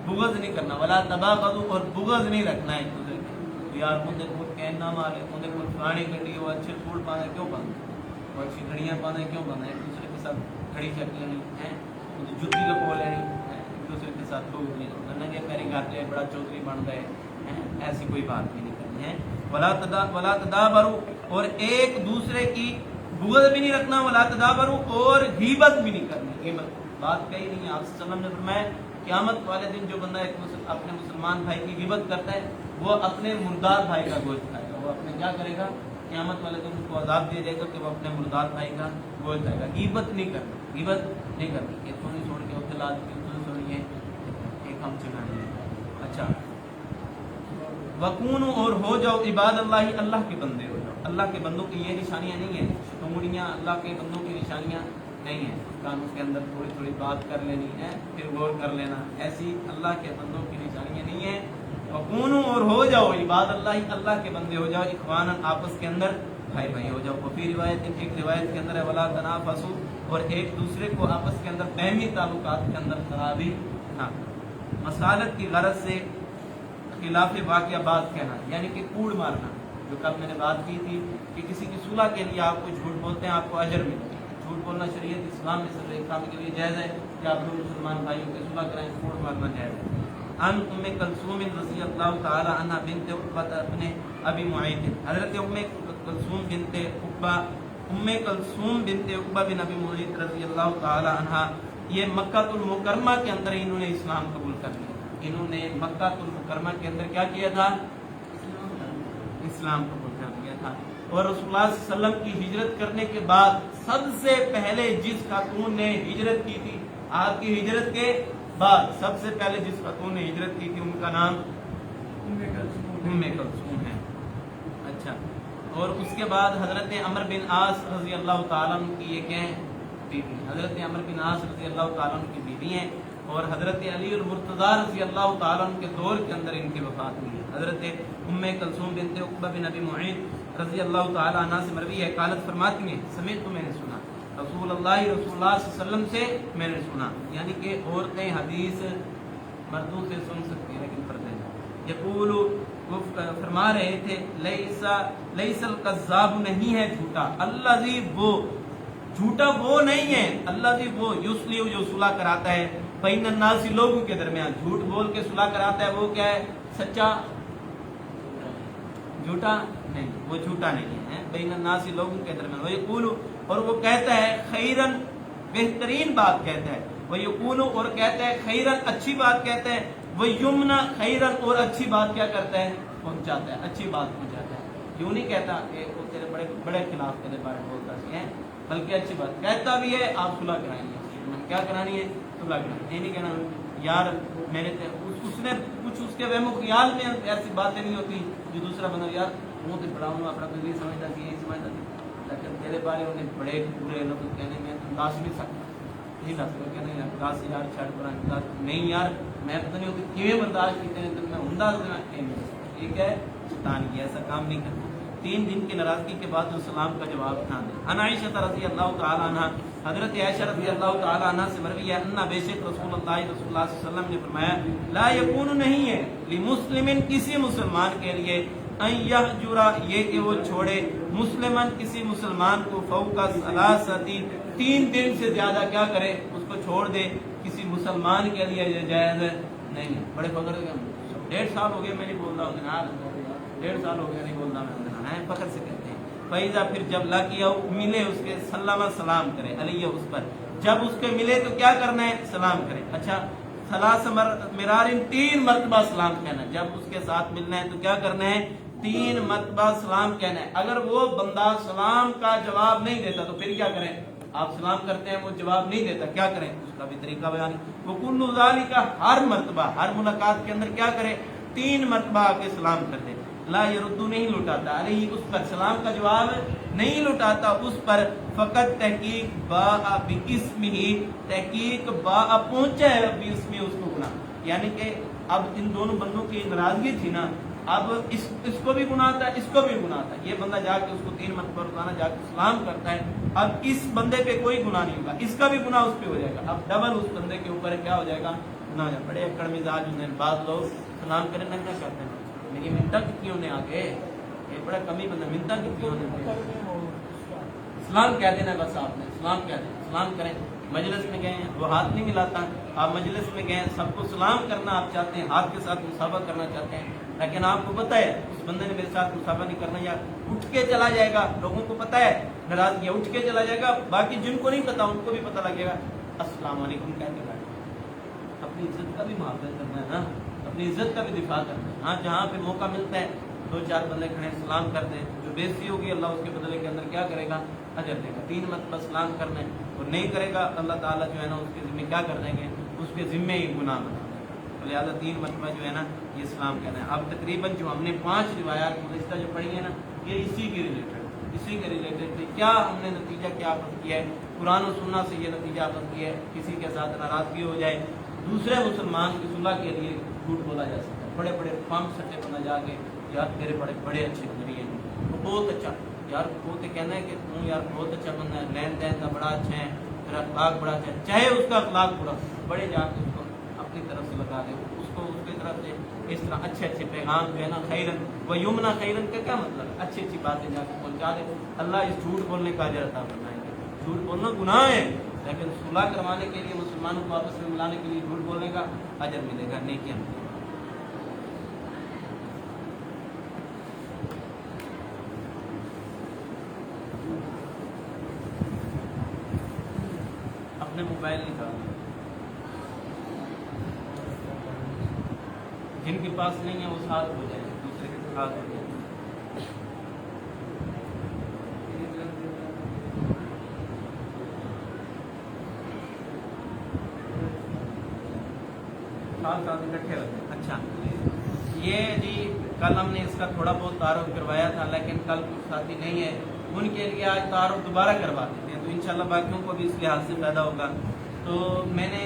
بغض نہیں کرنا. ولا تباغضوا اور بغض نہیں رکھنا ایک دوسرے کے. یار مجھے کوئی کہنا مارے مجھے کوئی فلانی گڈی وہ اچھے سوٹ پانا کیوں پانا وہ اچھی گھڑیاں پانا کیوں پانا. ایک دوسرے کے ساتھ گھڑی چک لینی ہے مجھے جتی لپو لینی ہے. ایک دوسرے کے ساتھ لوگ نہیں ننگے پیری گاتے بڑا چودھری بن گئے. ایسی کوئی بات بھی نہیں کرنی ہے. ولا تدابروا اور ایک دوسرے کی بغض بھی نہیں رکھنا. ولا تدابروا اور غیبت بھی نہیں کرنی. غیبت بات کہی نہیں ہے. آپ صلی اللہ علیہ وسلم نے فرمایا قیامت والے دن جو بندہ ایک اپنے مسلمان بھائی کی غیبت کرتا ہے وہ اپنے مردار بھائی کا گوشت کھائے گا. وہ اپنے کیا کرے گا قیامت والے دن اس کو عذاب دیا جائے گا کہ وہ اپنے مردار بھائی کا گوشت کھائے گا. غیبت نہیں کرنا. غیبت نہیں کرنی. یہ تو نہیں چھوڑ کے ہوتے لاد کے تو سنیے ایک ہم چلانے. اچھا وکونوا اور ہو جاؤ عباد اللہ اللہ کے بندے ہو جاؤ. اللہ کے بندوں کی یہ نشانیاں نہیں ہیں ٹنگڑیاں اللہ کے بندوں کی نشانیاں نہیں ہیں. کانوں کے اندر تھوڑی تھوڑی بات کر لینی ہے پھر غور کر لینا. ایسی اللہ کے بندوں کی نشانیاں نہیں ہیں. وکونوا اور ہو جاؤ عباد اللہ اللہ کے بندے ہو جاؤ اخوانا آپس کے اندر بھائی بھائی ہو جاؤ. وفی روایت ایک روایت کے اندر ہے ولا تنافسوا اور ایک دوسرے کو آپس کے اندر باہمی تعلقات کے اندر خرابی نہ. مسالت کی غرض سے خلاف واقعہ بات کہنا یعنی کہ کوڑ مارنا. جو کل میں نے بات کی تھی کہ کسی کی صلح کے لیے آپ کو جھوٹ بولتے ہیں آپ کو اجر ملے. جھوٹ بولنا شریعت اسلام میں سب ایک کام کے لیے جائز ہے کہ آپ دو مسلمان بھائیوں کی صلح کرائیں. کوڑ مارنا جائز ہے. ان ام کلثوم رضی اللہ تعالی عنہ بنت عقبہ ابن ابی معیط حضرت ام کلثوم بنت عقبہ بن ابی معیط رضی اللہ تعالی عنہ یہ مکہ المکرمہ کے اندر انہوں نے اسلام قبول کر لیا. انہوں نے مکہ المکرمہ کے اندر کیا کیا تھا؟ اسلام قبول کر لیا تھا. اور رسول اللہ صلی اللہ علیہ وسلم کی ہجرت کرنے کے بعد سب سے پہلے جس خاتون نے ہجرت کی تھی آپ کی ہجرت کے بعد سب سے پہلے جس خاتون نے ہجرت کی تھی ان کا نام ام کلثوم ہے. اچھا اور اس کے بعد حضرت عمر بن عاص رضی اللہ تعالیٰ عنہ کی یہ کیا ہے بیوی. حضرت عمر بن عاص رضی اللہ تعالیٰ عنہ کی بیوی ہیں. اور حضرت علی المرتضیٰ رضی اللہ تعالیٰ عنہ کے دور کے اندر ان کی وفات ہوئی ہے۔ حضرت ام کلثوم بنت عقبہ بن ابی معیط رضی اللہ تعالیٰ عنہ سے مروی ہے، قالت فرماتی ہیں سمیت میں نے سنا رسول اللہ صلی اللہ علیہ وسلم سے میں نے سنا، یعنی کہ عورتیں حدیث مردوں سے سن سکتی ہیں لیکن پردے نہیں۔ یقول وہ فرما رہے تھے لیس الکذاب نہیں ہے جھوٹا، الذی وہ جھوٹا وہ نہیں ہے، الذی وہ یصلح جو صلح کراتا ہے بین الناس لوگوں کے درمیان، جھوٹ بول کے صلح کراتا ہے وہ کیا ہے؟ سچا، جھوٹا نہیں، وہ جھوٹا نہیں ہے بین الناس لوگوں کے درمیان۔ وہ یقول اور وہ کہتا ہے خیرن بہترین بات کہتا ہے، وہ یقول اور کہتا ہے خیرن اچھی بات کہتا ہے، وہ یمنا خیرن اور اچھی بات کیا کرتا ہے؟ پہنچاتا ہے، اچھی بات پہنچاتا ہے۔ یوں نہیں کہتا کہ وہ تیرے بڑے بڑے خلاف تیرے بارے میں بولتا ہے، بلکہ اچھی بات کہتا بھی ہے، آپ صلح کرائیں گے، کیا کرانی ہے؟ صلح کرانی۔ یہ نہیں کہنا یار میرے اس نے کچھ اس کے وہم و خیال میں ایسی باتیں نہیں ہوتی جو دوسرا بندہ یار وہ تو بڑا ہوں اپنا کوئی سمجھتا تھی یہی سمجھتا تھی، لیکن تیرے بارے انہیں بڑے برے لفظ کہنے میں تو لاش نہیں سکتا، نہیں لا سکتا، کہنے لاش یار چھڑ پڑا نہیں یار میں پتہ نہیں ہوتی کیویں برداشت کیتے ہیں تو میں عمدہ ٹھیک ہے شیطان کی ایسا کام نہیں کرتا۔ 3 دن کی ناراضگی کے بعد جو سلام کا جواب نہ دے۔ ان عائشہ رضی اللہ تعالی عنہ، حضرت عائشہ رضی اللہ تعالی عنہ سے مروی ہے ان بے شک رسول اللہ صلی اللہ علیہ وسلم نے فرمایا لا یکون نہیں ہے لمسلم کسی مسلمان کے لیے ان یہجرا یہ کہ وہ چھوڑے مسلمان کسی مسلمان کو فوق ثلاثتی 3 دن سے زیادہ کیا کرے اس کو چھوڑ دے، کسی مسلمان کے لیے یہ جائز نہیں ہے۔ بڑے فخر 1.5 سال ہو گئے میں نہیں بول رہا ہوں جناب، 1.5 سال ہو گیا نہیں بول رہا میں، فخر سے کہتے ہیں۔ فیضا پھر جب لقیا ملے اس کے سلام سلام کرے علیہ اس پر، جب اس کے ملے تو کیا کرنا ہے؟ سلام کرے۔ اچھا 3 مرتبہ سلام کہنا ہے، جب اس کے ساتھ ملنا ہے تو کیا کرنا ہے؟ 3 مرتبہ سلام کہنا ہے۔ اگر وہ بندہ سلام کا جواب نہیں دیتا تو پھر کیا کریں؟ آپ سلام کرتے ہیں وہ جواب نہیں دیتا، کیا کریں؟ اس کا بھی طریقہ بیان ہے۔ وَكُلُّ ذَلِكَ ہر مرتبہ ہر ملاقات کے اندر کیا کرے؟ 3 مرتبہ آ کے سلام کر دے۔ لا یردو نہیں لٹاتا علیہ اس پر، سلام کا جواب نہیں لٹاتا اس پر، فقط تحقیق با باسمہ تحقیق با پہنچا ہے باسمہ اس کو گناہ، یعنی کہ اب ان دونوں بندوں کی ناراضگی تھی نا، اب اس کو بھی گناہ تھا اس کو بھی گناہ تھا، یہ بندہ جا کے اس کو 3 مرتبہ روزانہ جا کے سلام کرتا ہے، اب اس بندے پہ کوئی گناہ نہیں ہوگا، اس کا بھی گناہ اس پہ ہو جائے گا، اب ڈبل اس بندے کے اوپر کیا ہو جائے گا؟ گناہ ہو جائے گا۔ بڑے اکڑ مزاج ہوتے ہیں بعض لوگ، سلام کرنے نہ کرتے ہیں لیکن منتا کیوں نے آگے یہ بڑا کمی بندہ منتا کیوں نے سلام کہہ دینا، بس آپ نے سلام کہہ دینا، سلام کریں۔ مجلس میں گئے ہیں وہ ہاتھ نہیں ملاتا، آپ مجلس میں گئے سب کو سلام کرنا آپ چاہتے ہیں، ہاتھ کے ساتھ مصافحہ کرنا چاہتے ہیں، لیکن آپ کو پتہ ہے اس بندے نے میرے ساتھ مصافحہ نہیں کرنا، یا اٹھ کے چلا جائے گا، لوگوں کو پتہ ہے ناراضگی اٹھ کے چلا جائے گا، باقی جن کو نہیں پتا ان کو بھی پتہ لگے گا، السلام علیکم کہتے ہیں۔ اپنی عزت کا بھی محافظ کرنا ہے نا، اپنی عزت کا بھی دفاع کرنا ہے۔ ہاں جہاں پہ موقع ملتا ہے 2-4 بندے کھڑے سلام کر دیں، جو بےزتی ہوگی اللہ اس کے بدلے کے اندر کیا کرے گا؟ اجر دے گا۔ 3 مرتبہ سلام کرنا ہے اور نہیں کرے گا اللہ تعالیٰ جو ہے نا اس کے ذمہ کیا کر دیں گے؟ اس کے ذمہ ہی گناہ بنا دیں گے۔ لہٰذا 3 مرتبہ جو ہے نا یہ سلام کہنا ہے۔ اب تقریباً جو ہم نے 5 روایات گزشتہ جو پڑھی ہیں نا یہ اسی کے ریلیٹڈ تھی۔ کیا ہم نے نتیجہ کیا اخذ کیا ہے؟ قرآن و سنت سے یہ نتیجہ اخذ کیا ہے کسی کے ساتھ ناراضگی ہو جائے دوسرے مسلمان کی صلح کے لیے جھوٹ بولا جا سکتا ہے۔ بڑے بڑے پمپ سٹے بنا جا کے یار تیرے بڑے اچھے نظریے ہیں، وہ بہت اچھا یار، وہ تو کہنا ہے کہ تم یار بہت اچھا بندہ ہے، لین دین کا بڑا اچھا ہے، تیرا اخلاق بڑا اچھا ہے، چاہے اس کا اخلاق برا، بڑے جا کے اس کو اپنی طرف سے لگا دے، اس کو اس کی طرف سے اس طرح اچھے پیغام جو ہے نا خیرن و یمنا خیرن کا کیا مطلب ہے؟ اچھی باتیں جا کے پہنچا دے، اللہ اس جھوٹ بولنے کا اجر عطا فرمائیں گے۔ جھوٹ بولنا گناہ ہے لیکن صلح کروانے کے لیے مسلمانوں کو آپس میں ملانے کے لیے جھوٹ بولنے کا اجر ملے گا، نیکیاں ملے گا۔ اپنے موبائل نکال، جن کے پاس نہیں ہے وہ ساتھ ہو جائے، دوسرے کے ساتھ ہو جائے۔ ساتھ اکٹھے رکھیں۔ اچھا یہ جی کل ہم نے اس کا تھوڑا بہت تعارف کروایا تھا لیکن کل کچھ ساتھی نہیں ہے، ان کے لیے آج تعارف دوبارہ کروا دیتے ہیں تو انشاءاللہ باقیوں کو بھی اس لحاظ سے فائدہ ہوگا۔ تو میں نے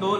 2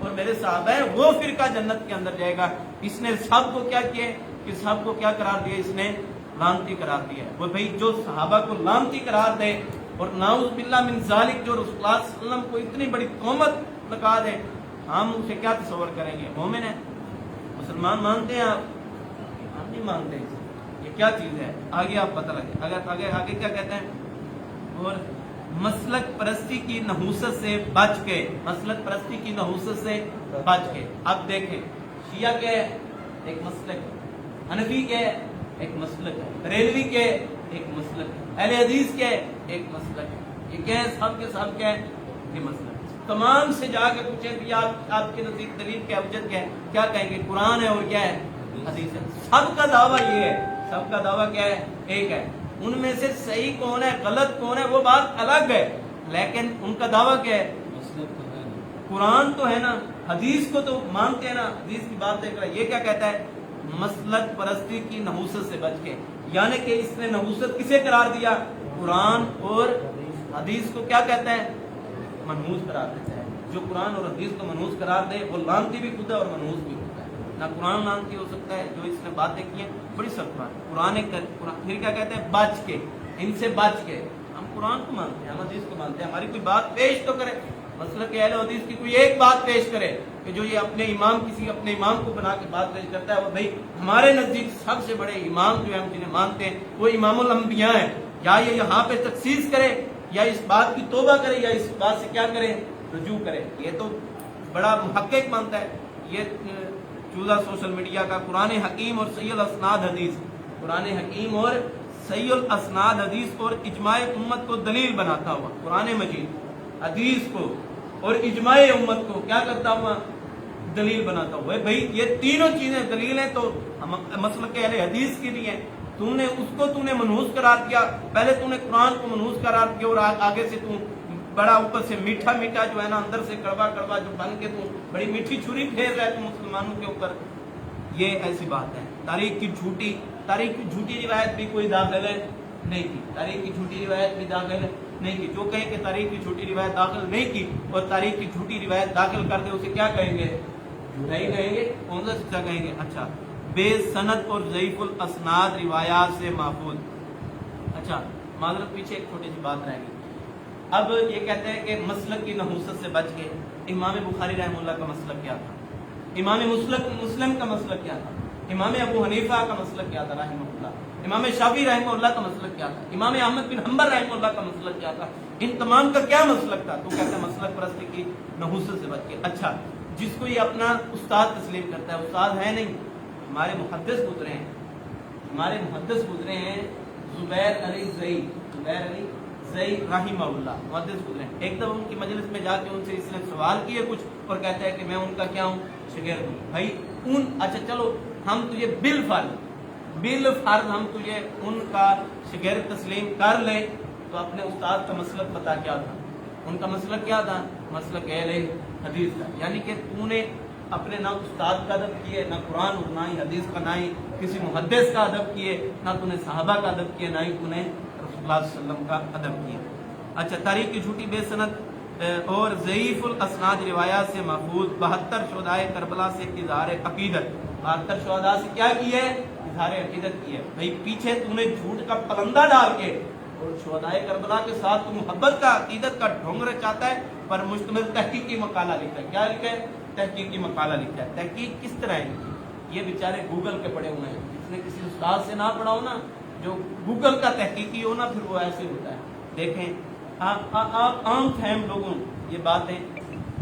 اور میرے صحابہ ہیں وہ فرقہ جنت کے اندر جائے گا. اس نے سب کو کیا کیا کہ سب کو کیا قرار دیا؟ اس نے لعنتی قرار دیا ہے. وہ بھائی جو صحابہ کو لعنتی قرار دے اور نعوذ باللہ من ذالک جو رسول اللہ صلی اللہ علیہ وسلم کو اتنی بڑی تہمت لگا دے، ہم اسے کیا تصور کریں گے؟ مومن ہے، مسلمان مانتے ہیں آپ؟ ہم نہیں مانتے. یہ کیا چیز ہے؟ آگے آپ پتہ لگے. اگر آگے کیا کہتے ہیں؟ اور مسلک پرستی کی نحوست سے بچ کے، مسلک پرستی کی نحوست سے بچ کے. اب دیکھیں شیعہ کے ایک مسلک، حنفی کے ایک مسلک ہے، بریلوی کے ایک مسلک ہے، اہل حدیث کے ایک مسلک ہے. یہ کیا ہے؟ سب کے سب کیا ہے؟ یہ مسلک. تمام سے جا کے پوچھیں کہ آپ کے نزدیک دلیل کیا، حجت کیا ہے؟ کیا کہیں گے؟ قرآن ہے اور کیا ہے؟ حدیث ہے. سب کا دعویٰ یہ ہے، سب کا دعویٰ کیا ہے؟ ایک ہے. ان میں سے صحیح کون ہے غلط کون ہے وہ بات الگ ہے، لیکن ان کا دعویٰ کیا ہے؟ قرآن تو ہے نا، حدیث کو تو مانتے ہیں نا، حدیث کی بات دیکھ رہا ہے. یہ کیا کہتا ہے؟ مسلک پرستی کی نحوست سے بچ کے. یعنی کہ اس نے نحوست کسے قرار دیا؟ قرآن اور حدیث کو کیا کہتا ہے؟ منحوس قرار دیتا ہے. جو قرآن اور حدیث کو منحوس قرار دے وہ لعنتی بھی خود ہے اور منحوس بھی خود ہے. نہ قرآن لعنتی ہو سکتا ہے، جو اس نے باتیں کی ہیں بڑی سخت بات. قرآن پھر کیا کہتے ہیں؟ بچ کے، ان سے بچ کے. ہم قرآن کو مانتے ہیں، ہم حدیث کو مانتے ہیں. ہماری کوئی بات پیش تو کرے، مسلک اہل حدیث کی کوئی ایک بات پیش کرے کہ جو یہ اپنے امام کو بنا کے بات پیش کرتا ہے. وہ بھائی ہمارے نزدیک سب سے بڑے امام جو ہم جنہیں مانتے ہیں وہ امام الانبیاء ہیں. یا یہ یہاں پہ تخصیص کرے یا اس بات کی توبہ کرے یا اس بات سے کیا کرے؟ رجوع کرے. یہ تو بڑا محقق مانتا ہے. یہ چوزہ سوشل میڈیا کا قرآن حکیم اور صحیح الاسناد حدیث، قرآن حکیم اور صحیح الاسناد حدیث اور اجماع امت کو دلیل بناتا ہوا، قرآن مجید حدیث کو اور اجماع امت کو کیا کرتا ہوا؟ دلیل بناتا ہوا. بھائی یہ تینوں چیزیں دلیل ہیں تو مسلک اہل حدیث کے لیے. تم نے اس کو منحوس قرار دیا. پہلے تم نے قرآن کو منحوس قرار دیا اور آگے سے تم بڑا اوپر سے میٹھا میٹھا جو ہے نا اندر سے کڑوا کڑوا جو بن کے تم بڑی میٹھی چھری پھیر رہے تم مسلمانوں کے اوپر. یہ ایسی بات ہے. تاریخ کی جھوٹی روایت بھی کوئی داخل نہیں کی. تاریخ کی جھوٹی روایت بھی داخل نہیں کی. جو کہے کہ تاریخ کی جھوٹی روایت داخل نہیں کی اور تاریخ کی جھوٹی روایت داخل کر دے اسے کیا کہیں گے؟ نہیں کہیں گے. کون سا سچا کہیں گے؟ اچھا بے سند اور ضعیف الاسناد روایات سے محفوظ. اچھا معذرت پیچھے ایک چھوٹی سی بات رہ گئی. اب یہ کہتے ہیں کہ مسلک کی نحوست سے بچ کے. امام بخاری رحمہ اللہ کا مسلک کیا تھا؟ امام مسلم کا مسلک کیا تھا؟ امام ابو حنیفہ کا مسلک کیا تھا رحمہ اللہ؟ امام شافعی رحمہ اللہ کا مسلک کیا تھا؟ امام احمد بن حنبل رحمہ اللہ کا مسلک کیا تھا؟ ان تمام کا کیا مسلک تھا؟ تو کہتے ہیں مسلک پرستی کی نحوست سے بچ کے. اچھا جس کو یہ اپنا استاد تسلیم کرتا ہے، استاد ہے نہیں. ہمارے محدث گزرے ہیں زبیر علی زئی رحمہ اللہ، محدث گزرے ہیں. ایک دفعہ ان کی مجلس میں جا کے ان سے اس نے سوال کیے کچھ اور کہتا ہے کہ میں ان کا کیا ہوں؟ شاگرد ہوں. بھائی اچھا چلو ہم تجھے بالفرض ہم تجھے ان کا شاگرد تسلیم کر لیں تو اپنے استاد کا مسلک پتا کیا تھا؟ ان کا مسلک کیا تھا؟ مسلک اہل حدیث تھا. یعنی کہ تو نے اپنے نہ استاد کا ادب کیے، نہ قرآن اور نہ ہی حدیث کا، نہ ہی کسی محدث کا ادب کیے، نہ تو نے صحابہ کا ادب کیے، نہ ہی تو نے رسول اللہ صلی اللہ علیہ وسلم کا ادب کیا. اچھا تاریخ کی جھوٹی بے سند اور ضعیف الاسناد روایات سے محفوظ 72 شہدائے کربلا سے اظہار عقیدت. 72 شہداء سے کیا کی ہے؟ اظہار عقیدت کی ہے. بھائی پیچھے تو نے جھوٹ کا پلندہ ڈال کے اور شہدائے کربلا کے ساتھ تو محبت کا عقیدت کا ڈھونگ رچاتا ہے پر مشتمل تحقیقی مقالہ لکھا ہے. کیا لکھا ہے؟ تحقیقی مقالہ لکھا ہے. تحقیق کس طرح ہے؟ یہ بیچارے گوگل کے پڑھے ہوئے ہیں. جس نے کسی استاد سے نہ پڑھا ہو نا، جو گوگل کا تحقیقی ہو نا، پھر وہ ایسے ہوتا ہے. دیکھیں آپ عام فہم لوگوں یہ باتیں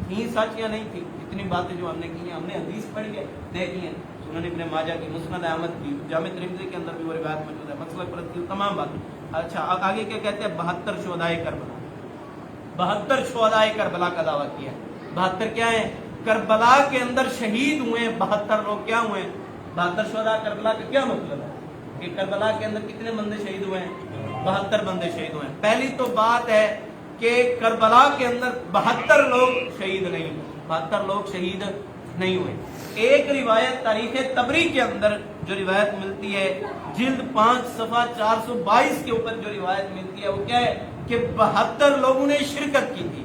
تھیں سچ یا نہیں تھی؟ اتنی باتیں جو ہم نے کی ہیں، ہم نے حدیث پڑھی ہے، دیکھی ہیں، سنن ابن ماجہ کی، مسند احمد کی، جامع ترمذی کے اندر بھی وہ روایت موجود ہے، مسلک پرستی تمام باتیں. اچھا آگے کیا کہتے ہیں؟ 72 شہدائے کربلا. 72 شہدائے کربلا کا دعویٰ کیا. 72 کیا ہے؟ کربلا کے اندر شہید ہوئے ہیں 72 لوگ. کیا ہوئے ہیں؟ 72 شہداء کربلا کا کیا مطلب ہے کہ کربلا کے اندر کتنے بندے شہید ہوئے ہیں؟ 72 بندے شہید ہوئے ہیں. پہلی تو بات ہے کہ کربلا کے اندر 72 لوگ شہید نہیں ہوئے. 72 لوگ شہید نہیں ہوئے. ایک روایت تاریخ طبری کے اندر جو روایت ملتی ہے جلد 5 صفحہ 422 کے اوپر جو روایت ملتی ہے وہ کیا ہے کہ 72 لوگوں نے شرکت کی تھی.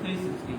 360।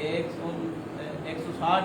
160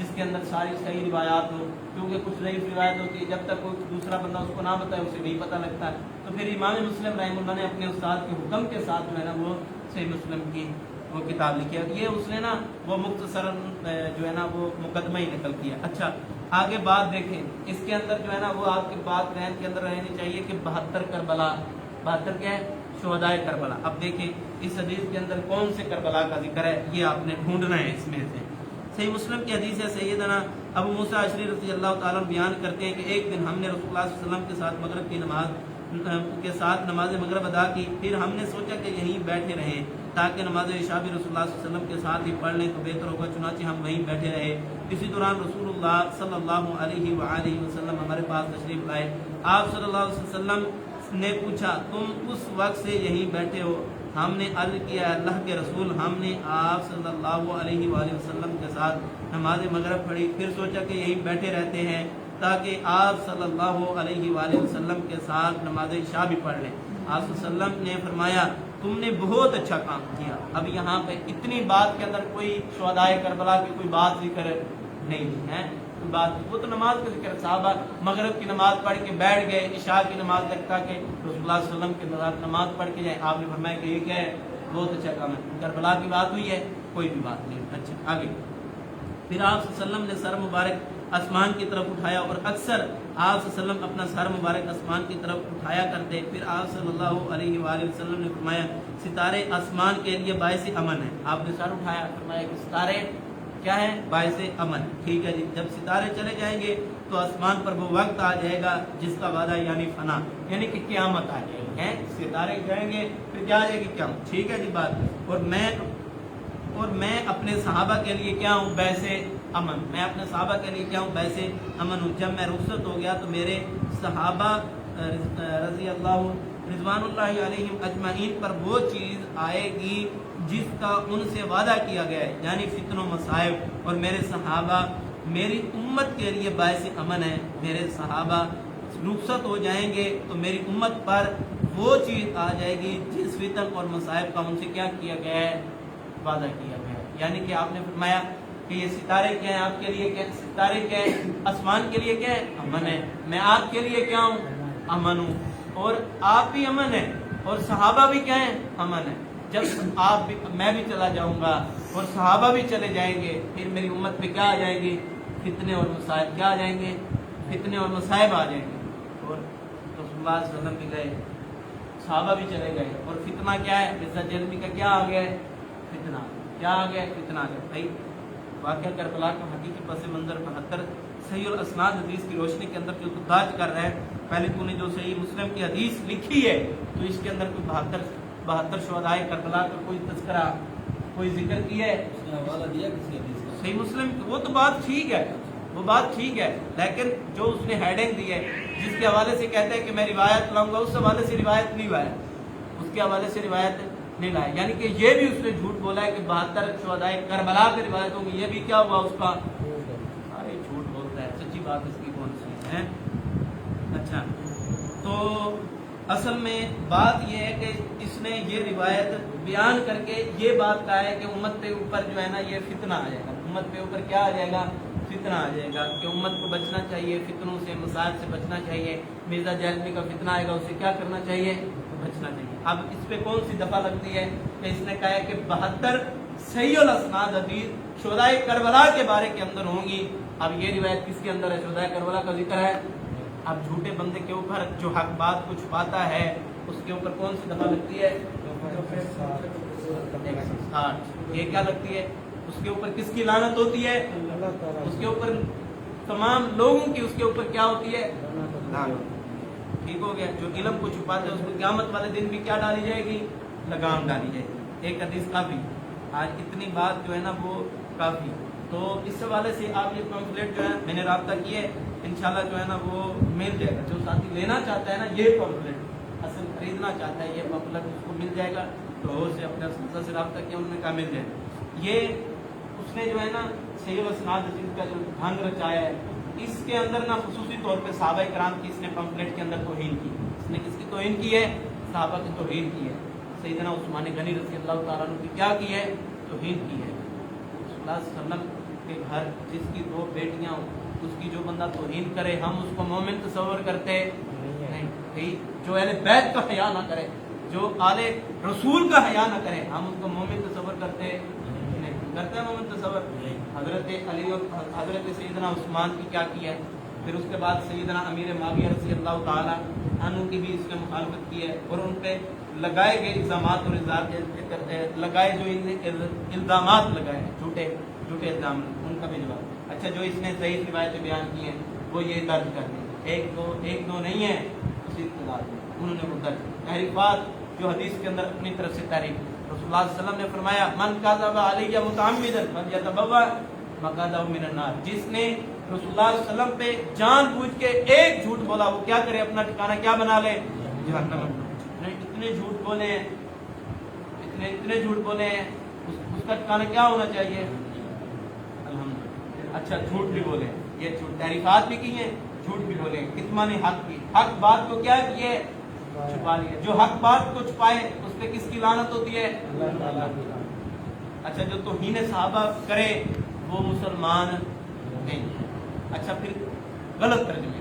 جس کے اندر ساری صحیح روایات ہو، کیونکہ کچھ ضعیف روایت ہوتی ہے، جب تک کوئی دوسرا بندہ اس کو نہ بتائے اسے نہیں پتہ لگتا ہے۔ تو پھر امام مسلم رحمہ اللہ نے اپنے استاد کے حکم کے ساتھ جو ہے نا وہ صحیح مسلم کی وہ کتاب لکھی ہے۔ یہ اس نے نا وہ مختصر جو ہے نا وہ مقدمہ ہی نقل کیا۔ اچھا آگے بات دیکھیں، اس کے اندر جو ہے نا وہ آپ کی بات ذہن کے اندر رہنی چاہیے کہ 72 کربلا، 72 کیا ہے؟ شہدائے کربلا۔ اب دیکھیں اس حدیث کے اندر کون سے کربلا کا ذکر ہے، یہ آپ نے ڈھونڈنا ہے اس میں سے۔ صحیح مسلم کی حدیث ہے، سیدنا ابو موسیٰ اشعری رضی اللہ تعالیٰ بیان کرتے ہیں کہ ایک دن ہم نے رسول اللہ صلی اللہ علیہ وسلم کے ساتھ مغرب کی نماز مغرب ادا کی، پھر ہم نے سوچا کہ یہیں بیٹھے رہیں تاکہ نماز عشاء بھی رسول اللہ صلی اللہ علیہ وسلم کے ساتھ ہی پڑھ لیں تو بہتر ہوگا، چنانچہ ہم وہیں بیٹھے رہے۔ اسی دوران رسول اللہ صلی اللہ علیہ وآلہ وسلم ہمارے پاس تشریف لائے۔ آپ صلی اللہ علیہ وسلم نے پوچھا تم اس وقت سے یہیں بیٹھے ہو؟ ہم نے عرض کیا اللہ کے رسول ہم نے آپ صلی اللہ علیہ وآلہ وسلم کے ساتھ نماز مغرب پڑھی، پھر سوچا کہ یہیں بیٹھے رہتے ہیں تاکہ آپ صلی اللہ علیہ وآلہ وسلم کے ساتھ نماز عشاء بھی پڑھ لیں۔ آپ صلی اللہ علیہ وسلم نے فرمایا تم نے بہت اچھا کام کیا۔ اب یہاں پہ اتنی بات کے اندر کوئی شہدائے کربلا کی کوئی بات ذکر نہیں ہے، کوئی بات وہ تو نماز کا ذکر، صحابہ مغرب کی نماز پڑھ کے بیٹھ گئے عشاء کی نماز تک تاکہ رسول اللہ صلی اللہ علیہ وسلم کی نماز پڑھ کے جائیں۔ آپ نے فرمایا کہ یہ کیا ہے؟ بہت اچھا کام ہے۔ کربلا کی بات ہوئی ہے؟ کوئی بھی بات نہیں۔ اچھا آگے پھر آپ صلی اللہ علیہ وسلم نے سر مبارک آسمان کی طرف اٹھایا، اور اکثر آپ صلی اللہ علیہ وسلم اپنا سر مبارک آسمان کی طرف اٹھایا کرتے۔ پھر آپ صلی اللہ علیہ وآلہ وسلم نے فرمایا ستارے آسمان کے لیے باعث امن ہے۔ آپ نے سر اٹھایا، فرمایا کہ ستارے کیا ہے؟ باعث امن۔ ٹھیک ہے جی، جب ستارے چلے جائیں گے تو آسمان پر وہ وقت آ جائے گا جس کا وعدہ یعنی فنا، یعنی کہ قیامت آ جائے گی۔ ستارے جائیں گے پھر کیا آ جائے گی؟ قیامت۔ ٹھیک ہے جی بات۔ اور میں اپنے صحابہ کے لیے کیا ہوں؟ باعث امن۔ میں اپنے صحابہ کے لیے کیا ہوں؟ باعث امن ہوں۔ جب میں رخصت ہو گیا تو میرے صحابہ رضی اللہ رضوان اللہ علیہم اجمعین پر وہ چیز آئے گی جس کا ان سے وعدہ کیا گیا ہے، یعنی فتن و مصائب، اور میرے صحابہ میری امت کے لیے باعث امن ہے۔ میرے صحابہ رخصت ہو جائیں گے تو میری امت پر وہ چیز آ جائے گی جس فتن اور مصائب کا ان سے کیا کیا گیا ہے؟ وعدہ کیا گیا ہے۔ یعنی کہ آپ نے فرمایا کہ یہ ستارے کیا ہیں آپ کے لیے؟ کیا ستارے کیا ہیں؟ آسمان کے لیے کیا ہے؟ امن ہے۔ میں آپ کے لیے کیا ہوں؟ امن ہوں، اور آپ بھی امن ہیں، اور صحابہ بھی کیا ہیں؟ امن ہے۔ جب آپ بھی میں بھی چلا جاؤں گا اور صحابہ بھی چلے جائیں گے، پھر میری امت پہ کیا آ جائیں گے؟ فتنے اور مصائب۔ کیا آ جائیں گے؟ فتنے اور مصائب آ جائیں گے۔ اور رسول اللہ صلی اللہ علیہ وسلم بھی گئے، صحابہ بھی چلے گئے، اور فتنہ کیا ہے؟ عزت جلمی کا کیا آ گیا ہے؟ فتنہ۔ کیا آ گیا؟ فتنہ آ گیا۔ بھائی واقعہ کربلا کا حقیقی پس منظر 72 صحیح الاسناد حدیث کی روشنی کے اندر جو تو داج کر رہا ہے، پہلے تو نے جو صحیح مسلم کی حدیث لکھی ہے تو اس کے اندر کوئی 72 شہدائے کربلا کا کوئی تذکرہ، کوئی ذکر کیا ہے؟ اس نے حوالہ دیا کسی حدیث کا؟ صحیح مسلم وہ تو بات ٹھیک ہے، وہ بات ٹھیک ہے، لیکن جو اس نے ہیڈنگ دی ہے جس کے حوالے سے کہتے ہیں کہ میں روایت لاؤں گا، اس حوالے سے روایت نہیں لایا، اس کے حوالے سے روایت نہیں لایا، یعنی کہ یہ بھی اس نے جھوٹ بولا ہے کہ 72 شہدائے کربلا کی روایت ہوگی، یہ بھی کیا ہوا اس کا؟ سارے جھوٹ بولتا ہے، سچی بات اس کی کون سی ہے؟ اچھا تو اصل میں بات یہ ہے کہ اس نے یہ روایت بیان کر کے یہ بات کہا ہے کہ امت پہ اوپر جو ہے نا یہ فتنہ آ جائے گا، امت پہ اوپر کیا آ جائے گا؟ فتنہ آ جائے گا، کہ امت کو بچنا چاہیے، فتنوں سے مصائب سے بچنا چاہیے، مرزا جہلمی کا فتنہ آئے گا، اسے کیا کرنا چاہیے؟ بچنا چاہیے۔ اب اس پہ کون سی دفعہ لگتی ہے کہ اس نے کہا ہے کہ 72 صحیح الاسناد حدیث شہدائے کربلا کے بارے کے اندر ہوں گی۔ اب یہ روایت کس کے اندر ہے؟ شہدائے کربلا کا ذکر ہے۔ اب جھوٹے بندے کے اوپر جو حق بات کو چھپاتا ہے اس کے اوپر کون سی دفعہ لگتی ہے؟ 160۔ یہ کیا لگتی ہے؟ اس کے اوپر کس کی لعنت ہوتی ہے؟ اس کے اوپر تمام لوگوں کی اس کے اوپر کیا ہوتی ہے؟ لعنت۔ ٹھیک ہو گیا؟ جو علم کو چھپاتے ہیں اس کو قیامت والے دن بھی کیا ڈالی جائے گی؟ لگام ڈالی جائے گی۔ ایک حدیث کافی، آج اتنی بات جو ہے نا وہ کافی۔ تو اس حوالے سے آپ یہ پمفلیٹ جو ہے میں نے رابطہ کیے، انشاءاللہ جو ہے نا وہ مل جائے گا۔ جو ساتھی لینا چاہتا ہے نا یہ پمفلیٹ، اصل خریدنا چاہتا ہے یہ پمفلیٹ، اس کو مل جائے گا۔ تو سے اپنے اساتذہ سے رابطہ کیا، انہوں نے کہا مل جائے گا۔ یہ اس نے جو ہے نا صحیح الاسناد حدیث کا جو ڈھنگ رچایا ہے، اس کے اندر نا خصوصی طور پہ صحابہ کرام کی اس نے پمفلیٹ کے اندر توہین کی۔ اس نے کس کی توہین کی ہے؟ صحابہ کی توہین کی ہے۔ سیدنا عثمان غنی رضی اللہ تعالیٰ عنہ کی کیا کی ہے؟ توہین کی ہے۔ رسول اللہ صلی اللہ علیہ وسلم کہ گھر جس کی 2 بیٹیاں ہوں اس کی جو بندہ توہین کرے ہم اس کو مومن تصور کرتے نہیں. جو اہل بیت کا حیا نہ کرے, جو آل رسول کا حیا نہ کرے, ہم اس کو مومن تصور کرتے نہیں. کرتے ہیں مومن تصور؟ حضرت علی اور حضرت سیدنا عثمان کی کیا کیا ہے, پھر اس کے بعد سیدنا امیر معاویہ رضی اللہ تعالیٰ عنہ کی بھی اس نے مخالفت کی ہے, اور ان پہ لگائے گئے الزامات اور لگائے جو الزامات لگائے ہیں, جھوٹے الزام, ان کا بھی جواب. اچھا, جو اس نے صحیح روایتیں بیان کی ہیں وہ یہ درج کر دیں, ایک دو نہیں ہے, اسی اقتدار میں انہوں نے وہ درج تحریفات جو حدیث کے اندر اپنی طرف سے تحریف. رسول اللہ صلی اللہ علیہ وسلم نے فرمایا من کذب علی متعمدا فلیتبوأ مقعدہ من النار, جس نے رسول اللہ صلی اللہ علیہ وسلم پہ جان بوجھ کے ایک جھوٹ بولا وہ کیا کرے, اپنا ٹھکانہ کیا بنا لے, جہنم میں. اتنے جھوٹ بولے ہیں, اتنے جھوٹ بولے ہیں, اس کا ٹھکانہ کیا ہونا چاہیے, الحمدللہ. اچھا, جھوٹ بھی بولے, یہ جھوٹ تحریفات بھی کی ہیں, جھوٹ بھی بولے, کتمان حق کی, حق بات کو کیا کیے, چھپا لیا. جو حق بات کو چھپائے اس پہ کس کی لعنت ہوتی ہے, اللہ کی. اچھا, جو توہین صحابہ کرے وہ مسلمان نہیں. اچھا, پھر غلط ترجمے,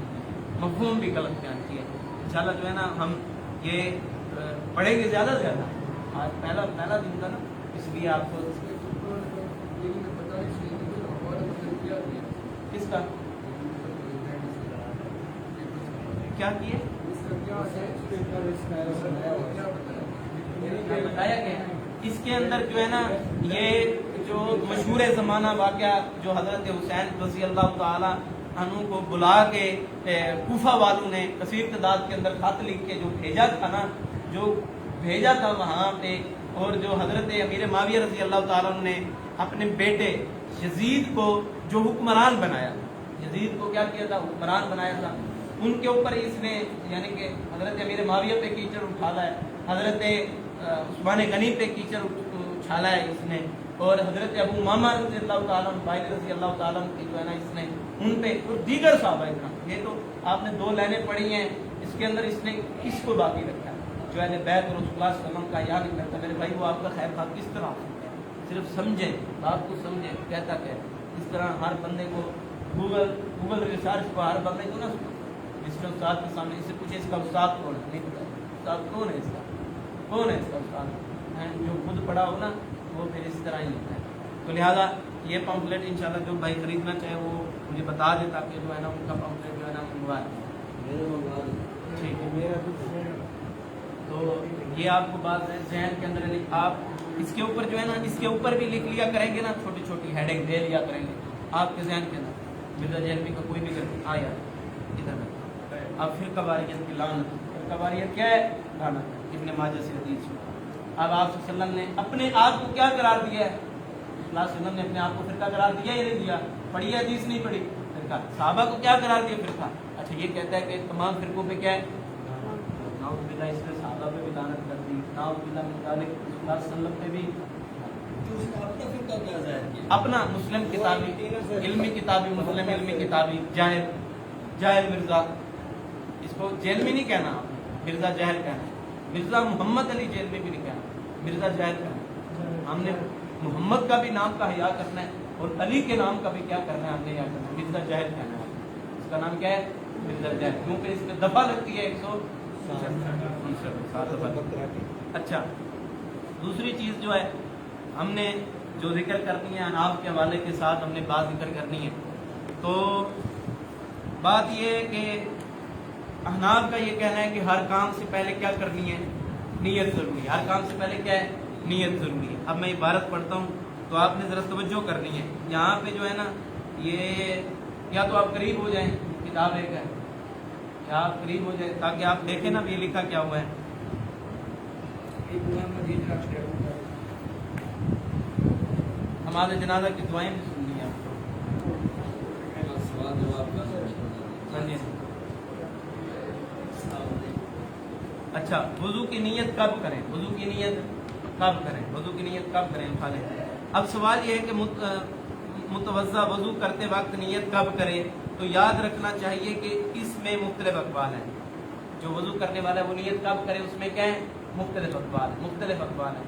مفہوم بھی غلط بیان کیا. انشاءاللہ جو ہے نا ہم یہ پڑھیں گے زیادہ سے زیادہ. آج پہلا دن تھا نا, اس لیے آپ کو کس کا کیا کیے بتایا گیا. اس کے اندر جو ہے نا یہ جو مشہور زمانہ واقعہ جو حضرت حسین رضی اللہ تعالی عنہ کو بلا کے کوفہ والوں نے کثیر تعداد کے اندر خط لکھ کے جو بھیجا تھا نا, جو بھیجا تھا وہاں پہ, اور جو حضرت امیر معاویہ رضی اللہ تعالیٰ عنہ نے اپنے بیٹے یزید کو جو حکمران بنایا, یزید کو کیا کیا تھا, حکمران بنایا تھا, ان کے اوپر اس نے یعنی کہ حضرت امیر معاویہ پہ کیچڑ اٹھالا ہے, حضرت عثمان غنی پہ کیچڑ اچھالا ہے اس نے, اور حضرت ابو امامہ رضی اللہ تعالیٰ عنہ رضی اللہ تعالیٰ کی جو ہے نا اس نے ان پہ, اور دیگر صحابہ کرام. یہ تو آپ نے 2 لائنیں پڑھی ہیں, اس کے اندر اس نے کس کو باقی رکھا, جو اہل بیت اور رسول اللہ صلی اللہ علیہ وسلم کا یاد نہیں کرتا. میرے بھائی وہ آپ کا خیر خواہ کس طرح ہو سکتا ہے, صرف سمجھیں بات کو, سمجھیں کہتا کہ اس طرح ہر بندے کو گوگل ریسرچ کو ہر بندے کو نا, جس میں استاد کے سامنے اس سے پوچھے اس کا استاد کون ہے, نہیں پتا استاد کون ہے, اس کا کون ہے, اس کا استاد جو خود پڑھا ہو نا وہ پھر اس طرح ہی لکھتا ہے. تو لہٰذا یہ پمفلیٹ انشاءاللہ جو بھائی خریدنا چاہے وہ مجھے بتا دے, تاکہ جو ہے نا ان کا پمفلیٹ جو ہے نا منگوا دیں. ٹھیک ہے, تو یہ آپ کو بات ہے ذہن کے اندر, آپ اس کے اوپر جو ہے نا اس کے اوپر بھی لکھ لیا کریں گے نا, چھوٹی چھوٹی ہیڈنگ دے لیا کریں گے آپ کے ذہن کے اندر. مرزا جہلوی کا کوئی بھی کر آیا ادھر میں, اب پھر قواریت کی لعنت, قواریت کیا ہے, لعنت. ابن ماجہ سے حدیث. اب آپ صلی اللہ علیہ وسلم نے اپنے آپ کو کیا قرار دیا ہے, اللہ صلی اللہ علیہ وسلم نے اپنے آپ کو فرقہ قرار دیا یا نہیں دیا, پڑھی حدیث نہیں پڑھی, فرقہ. صحابہ کو کیا قرار دیا, فرقہ. اچھا, یہ کہتا ہے کہ تمام فرقوں پہ کیا ہے, نعوذ باللہ, اس نے صحابہ پہ بھی لعنت کر دی, نعوذ باللہ من ذالک, رسول اللہ صلی اللہ علیہ وسلم پہ بھی اپنا مسلم کتابی علمی کتابی مسلم علمی کتابی جاہل مرزا, اس کو جیلمی نہیں کہنا, مرزا جاہل کہنا, مرزا محمد علی جیلمی بھی نہیں کہنا, مرزا جاہل کہنا. ہم نے محمد کا بھی نام کا حیا کرنا ہے اور علی کے نام کا بھی کیا کرنا ہے, ہم نے حیا کرنا ہے, مرزا جاہل کہنا ہے. اس کا نام کیا ہے, مرزا جاہل, کیونکہ اس میں دفعہ لگتی ہے 167 دفعہ. اچھا, دوسری چیز جو ہے ہم نے جو ذکر کرنی ہے اناف کے حوالے کے ساتھ ہم نے بات ذکر کرنی ہے. تو بات یہ ہے کہ احناف کا یہ کہنا ہے کہ ہر کام سے پہلے کیا کرنی ہے, نیت ضروری ہے. ہر کام سے پہلے کیا ہے, نیت ضروری ہے. اب میں عبارت پڑھتا ہوں تو آپ نے ذرا توجہ کرنی ہے. یہاں پہ جو ہے نا یہ یا تو آپ قریب ہو جائیں, کتاب ایک ہے, یا آپ قریب ہو جائیں تاکہ آپ دیکھیں نا یہ لکھا کیا ہوا ہے. ہمارے جنازہ کی دعائیں بھی سننی ہے آپ کو. اچھا, وضو کی نیت کب کریں, وضو کی نیت کب کریں, وضو کی نیت کب کریں خالد. اب سوال یہ ہے کہ متوضع وضو کرتے وقت نیت کب کرے, تو یاد رکھنا چاہیے کہ اس میں مختلف اقوال ہیں. جو وضو کرنے والا ہے وہ نیت کب کرے, اس میں کیا ہے, مختلف اقوال ہیں.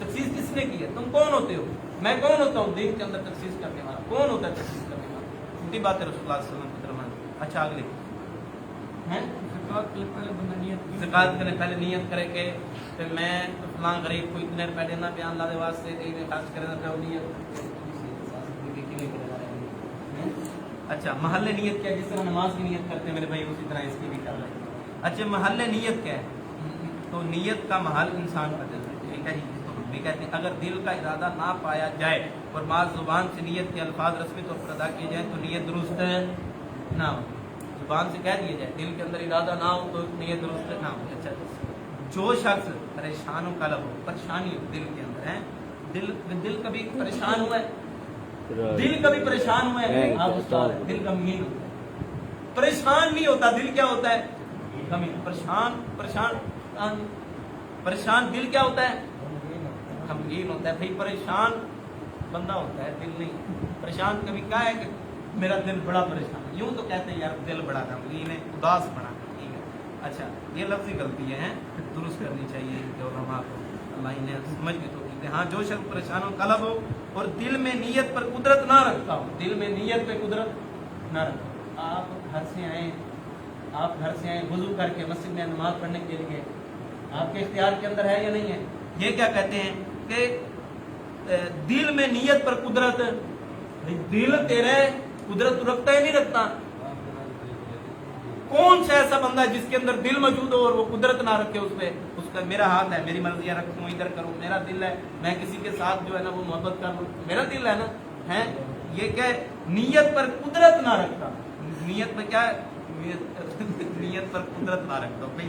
تخصیص کس نے کی ہے؟ تم کون ہوتے ہو؟ میں کون ہوتا ہوں دین کے اندر تخصیص کرنے والا؟ کون ہوتا ہے تخصیص کرنے والا؟ چھوٹی بات ہے رسول اللہ صلی اللہ علیہ وسلم کی طرف۔ اچھا اگلے ہیں زکوٰۃ کے لیے پہلے بندہ نیت کرے۔ زکات کرنے پہلے نیت کرے کہ پھر میں فلاں غریب کو اتنے روپے دینا پہ اللہ کے واسطے دین خرچ کرنا پہ نیت۔ اچھا محل نیت کیا ہے؟ جس طرح نماز کی نیت کرتے ہیں میرے بھائی اسی طرح اس کی بھی کر رہے ہیں۔ اچھا محل نیت کیا ہے؟ تو نیت کا محل انسان کا دل ہے، ٹھیک ہے جی، تو ہم بھی کہتے ہیں اگر دل کا ارادہ نہ پایا جائے اور بعض زبان سے نیت کے الفاظ رسمی طور پر ادا کیے جائیں تو نیت درست نہ ہو، زبان سے کہہ دیا جائے دل کے اندر ارادہ نہ ہو تو نیت درست نہ ہو۔ اچھا جو شخص پریشان و قلب ہو، پریشانی ہو دل کے اندر ہے، دل کبھی پریشان ہوا ہے؟ دل کبھی پریشان ہوا ہے؟ آپ استاد دل غمگین ہوتا ہے، پریشان نہیں ہوتا، دل کیا ہوتا ہے؟ غمگین۔ پریشان دل کیا ہوتا ہے؟ غمگین ہوتا ہے۔ بھائی پریشان بندہ ہوتا ہے، دل نہیں۔ پریشان کبھی کہا ہے کہ میرا دل بڑا پریشان ہے؟ یوں تو کہتے ہیں یار دل بڑا غمگین ہے، اداس بڑا، ٹھیک ہے۔ اچھا یہ لفظی غلطی ہے، درست کرنی چاہیے جو علماء کو، اللہ انہیں سمجھ کے تو ٹھیک ہے۔ ہاں جو شخص پریشان و قلب ہو اور دل میں نیت پر قدرت نہ رکھتا ہو، دل میں نیت پہ قدرت نہ رکھتا ہو۔ آپ گھر سے آئے وضو کر کے مسجد میں نماز پڑھنے کے لیے، آپ کے اختیار کے اندر ہے یا نہیں ہے؟ یہ کیا کہتے ہیں کہ دل میں نیت پر قدرت، دل تیرے قدرت رکھتا ہے نہیں رکھتا؟ کون سا ایسا بندہ ہے جس کے اندر دل موجود ہو اور وہ قدرت نہ رکھے اس پہ؟ اس کا میرا ہاتھ ہے، میری مرضیاں رکھوں، ادھر کروں، میرا دل ہے میں کسی کے ساتھ جو ہے نا وہ محبت کر لوں، میرا دل ہے نا، ہے یہ کیا ہے؟ نیت پر قدرت نہ رکھتا، نیت میں کیا ہے؟ نیت پر قدرت نہ رکھتا بھائی،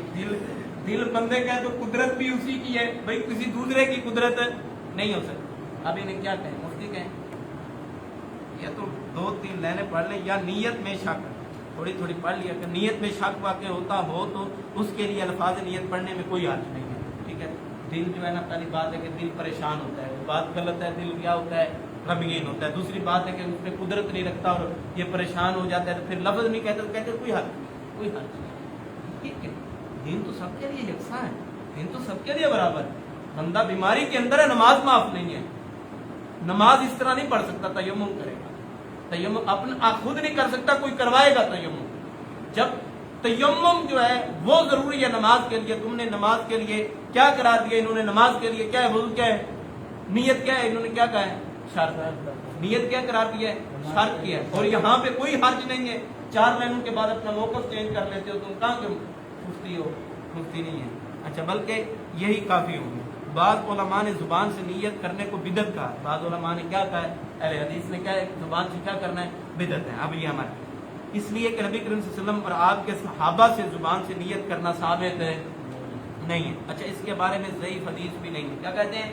دل بندے کا ہے تو قدرت بھی اسی کی ہے بھائی، کسی دوسرے کی قدرت نہیں ہو سکتی۔ اب انہیں کیا کہیں؟ مفتی کہیں یا تو 2-3 لائنیں پڑھ لیں، یا نیت میں شک تھوڑی تھوڑی پڑھ لیا کہ نیت میں شک واقع ہوتا ہو تو اس کے لیے الفاظ نیت پڑھنے میں کوئی حرج نہیں ہے، ٹھیک ہے۔ دل جو ہے نا، پہلی بات ہے کہ دل پریشان ہوتا ہے، بات غلط ہے، دل کیا ہوتا ہے؟ غمگین ہوتا ہے۔ دوسری بات ہے کہ اس پہ قدرت نہیں رکھتا اور یہ پریشان ہو جاتا ہے تو پھر لفظ نہیں کہتے تو کہتے کوئی حرج نہیں، ٹھیک ہے۔ دین تو سب کے لیے یکساں ہے، دین تو سب کے لیے برابر ہے۔ بندہ بیماری کے اندر ہے، نماز معاف نہیں ہے، نماز اس طرح نہیں پڑھ سکتا، تیمم کرے گا، تیمم اپنا خود نہیں کر سکتا، کوئی کروائے گا تیمم۔ جب تیمم جو ہے وہ ضروری ہے نماز کے لیے، تم نے نماز کے لیے کیا قرار دیا؟ انہوں نے نماز کے لیے کیا ہے؟ وضو کیا ہے؟ نیت کیا ہے؟ انہوں نے کیا کہا ہے؟ شرط۔ نیت کیا قرار دیا ہے؟ شرط کیا ہے۔ اور یہاں پہ کوئی حرج نہیں ہے، 4 مہینوں کے بعد اپنا موقف چینج کر لیتے ہو، تم کہاں کے مفتی ہو؟ مفتی نہیں ہے۔ اچھا بلکہ یہی کافی ہوگی۔ بعض علماء نے زبان سے نیت کرنے کو بدعت کہا، بعض علماء نے کیا کہا ہے؟ اہل حدیث نے کیا ہے؟ زبان سے کیا کرنا ہے؟ بدعت ہے۔ اب یہ ہمارا اس لیے کہ نبی کریم صلی اللہ علیہ وسلم اور آپ کے صحابہ سے زبان سے نیت کرنا ثابت ہے نہیں ہے۔ اچھا اس کے بارے میں ضعیف حدیث بھی نہیں ہے، کیا کہتے ہیں؟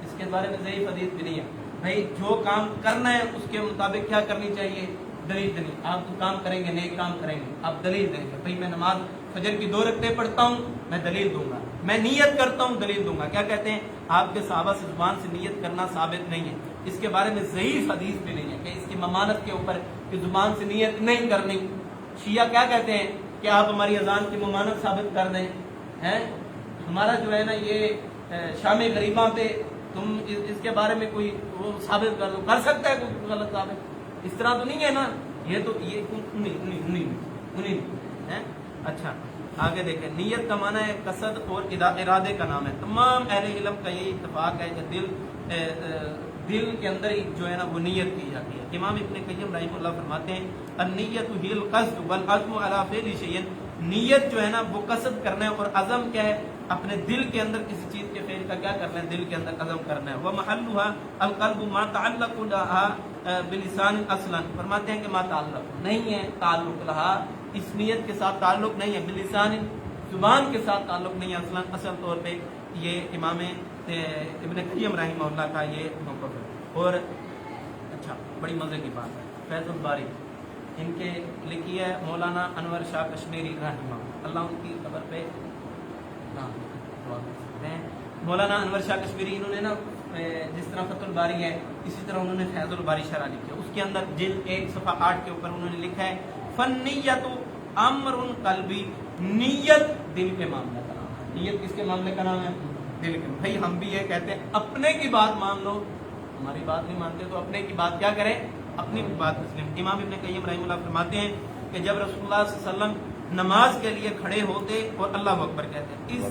اس کے بارے میں ضعیف حدیث بھی نہیں ہے۔ بھائی جو کام کرنا ہے اس کے مطابق کیا کرنی چاہیے؟ دلیل دینی۔ آپ تو کام کریں گے، نیک کام کریں گے، آپ دلیل دیں گے، بھائی میں نماز فجر کی 2 رکعتیں پڑھتا ہوں، میں دلیل دوں گا، میں نیت کرتا ہوں، دلیل دوں گا۔ کیا کہتے ہیں؟ آپ کے صحابہ سے زبان سے نیت کرنا ثابت نہیں ہے۔ اس کے بارے میں ضعیف حدیث بھی نہیں ہے کہ اس کی ممانت کے اوپر کہ زبان سے نیت نہیں کرنی۔ شیعہ کیا کہتے ہیں کہ آپ ہماری اذان کی ممانت ثابت کر دیں، ہیں ہمارا جو ہے نا یہ شام غریباں پہ تم اس کے بارے میں کوئی وہ ثابت کر دو، کر سکتا ہے کوئی غلط ثابت؟ اس طرح تو نہیں ہے نا، یہ تو یہ انہیں ہے۔ اچھا آگے دیکھیں، نیت کا معنی ہے قصد اور ارادے کا نام ہے۔ تمام اہل علم کا یہی اتفاق ہے کہ دل کے اندر جو ہے نا وہ نیت کی جاتی ہے۔ امام ابن قیم رحمہ اللہ فرماتے ہیں النیت ہی القصد والعزم علی فعل شیء، نیت جو ہے نا وہ قصد کرنا ہے، اور عزم کیا ہے؟ اپنے دل کے اندر کسی چیز کے فعل کا کیا کرنا ہے؟ دل کے اندر عزم کرنا ہے۔ ومحلها القلب ما تعلق لها بلسان اصلا، فرماتے ہیں کہ ما تعلق نہیں ہے، تعلق لها اس نیت کے ساتھ تعلق نہیں ہے، بلسان زبان کے ساتھ تعلق نہیں ہے اصلا، اصل طور پہ یہ امام ابن قیم رحمہ اللہ کا یہ موقف ہے۔ اور اچھا بڑی مزے کی بات ہے، فیض الباری ان کے لکھی ہے مولانا انور شاہ کشمیری رحمہ اللہ، ان کی قبر پہ مولانا انور شاہ کشمیری، انہوں نے نا جس طرح فتح الباری ہے اسی طرح انہوں نے فیض الباری شرح لکھی ہے، اس کے اندر جلد 1 صفحہ 8 کے اوپر انہوں نے لکھا ہے فنیت امر قلبی، نیت دل کے معاملے کا نام ہے۔ نیت کس کے معاملے کا نام ہے؟ دل کے بھائی ہم بھی یہ کہتے ہیں اپنے کی بات مان لو، ہماری بات نہیں مانتے تو اپنے کی بات کیا کریں، اپنی بات تسلیم۔ امام ابن قیم رحمہ اللہ فرماتے ہیں کہ جب رسول اللہ صلی اللہ علیہ وسلم نماز کے لیے کھڑے ہوتے اور اللہ اکبر کہتے، اس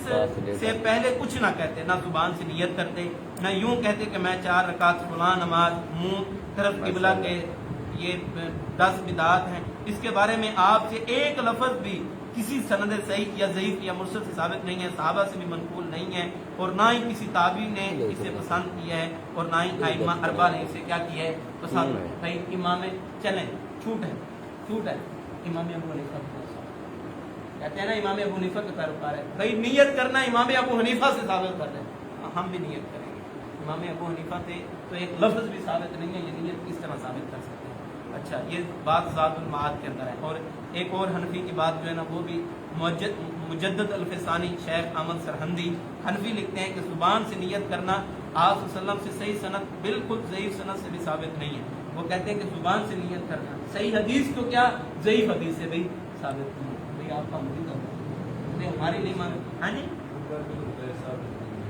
سے پہلے کچھ نہ کہتے، نہ زبان سے نیت کرتے، نہ یوں کہتے کہ میں 4 رکعت فلاں نماز منہ طرف قبلہ کے یہ 10 بدعات ہیں، اس کے بارے میں آپ سے ایک لفظ بھی کسی سند صحیح یا ضعیف یا مرسل سے ثابت نہیں ہے، صحابہ سے بھی منقول نہیں ہے، اور نہ ہی کسی تابعی نے اسے پسند کیا ہے، اور نہ ہی ائمہ اربعہ نے اسے کیا کیا ہے، پسند۔ بھائی امام چلیں، چھوٹ ہے امام ابو حنیفہ کہتے ہیں نا، امام ابو حنیفہ کے پیروکار ہے، بھائی نیت کرنا امام ابو حنیفہ سے ثابت کر دیں، ہم بھی نیت کریں گے امام ابو حنیفہ سے تو ایک لفظ بھی ثابت نہیں ہے، یہ نیت کس طرح ثابت کر سکتے ہیں؟ اچھا یہ بات زاد المعاد کے اندر ہے۔ اور ایک اور حنفی کی بات جو ہے نا وہ بھی مجدد الفسانی شیخ احمد سرہندی حنفی لکھتے ہیں کہ زبان سے نیت کرنا آپ صلی اللہ علیہ وسلم سے صحیح سند بالکل ضعیف سند سے بھی ثابت نہیں ہے، وہ کہتے ہیں کہ زبان سے نیت کرنا صحیح حدیث تو کیا ضعیف حدیث سے بھی ثابت نہیں ہے۔ بھائی آپ کا مزید ہماری نہیں مان،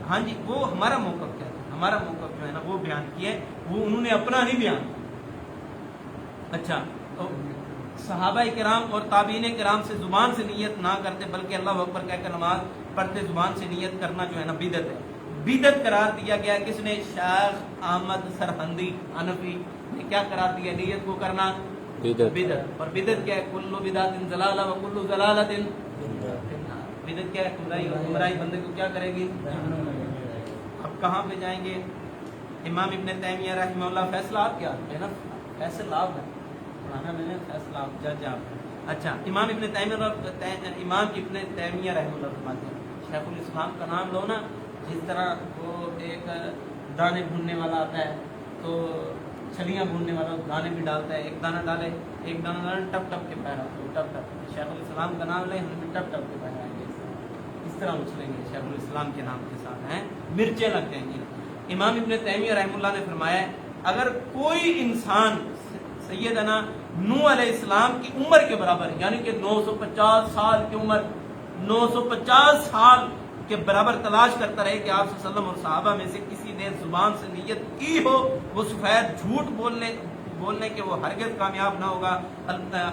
ہاں جی وہ ہمارا موقف کیا ہے، ہمارا موقف جو ہے نا وہ بیان کیا ہے، وہ انہوں نے اپنا نہیں بیان۔ اچھا تو صحابہ کرام اور تابعین کرام سے زبان سے نیت نہ کرتے بلکہ اللہ اکبر کہہ کر نماز پڑھتے، زبان سے نیت کرنا جو ہے نا بدعت ہے، بدعت قرار دیا گیا۔ کس نے؟ شیخ احمد سرہندی حنفی نے کیا قرار دیا؟ نیت کو کرنا بدعت۔ اور بدعت کیا ہے؟ کل بدعت ضلالہ و کل ضلالۃ فی النار۔ بدعت کیا ہے؟ گمراہی بندے کو کیا کرے گی؟ اب کہاں پہ جائیں گے؟ امام ابن تیمیہ رحمہ اللہ فیصلہ آپ کیا ہے نا، فیصلہ آپ ہے پڑھانا میں نے، فیصلہ آپ جج آپ۔ اچھا امام ابن تیمیہ رحمہ اللہ فرماتے ہیں شیخ الاسلام کا نام لو نا، جس طرح وہ ایک دانے بھوننے والا آتا ہے تو چھلیاں بھوننے والا دانے بھی ڈالتا ہے، ایک دانہ ڈالے ٹپ ٹپ کے پیر آتے ہیں، ٹپ ٹپ۔ شیخ الاسلام کا نام لیں، ہم بھی ٹپ ٹپ کے پیر آئیں گے، اس طرح اچھلیں گے شیخ الاسلام کے نام کے ساتھ ہیں، مرچیں لگ جائیں گی۔ امام ابن تیمیہ رحمہ اللہ نے فرمایا اگر کوئی انسان سیدنا نوح علیہ السلام کی عمر کے برابر یعنی کہ 950 سال کی عمر، 950 سال کے برابر تلاش کرتا رہے کہ آپ صلی اللہ علیہ وسلم اور صحابہ میں سے کسی نے زبان سے نیت کی ہو، وہ سفید جھوٹ بولنے کے وہ ہرگز کامیاب نہ ہوگا،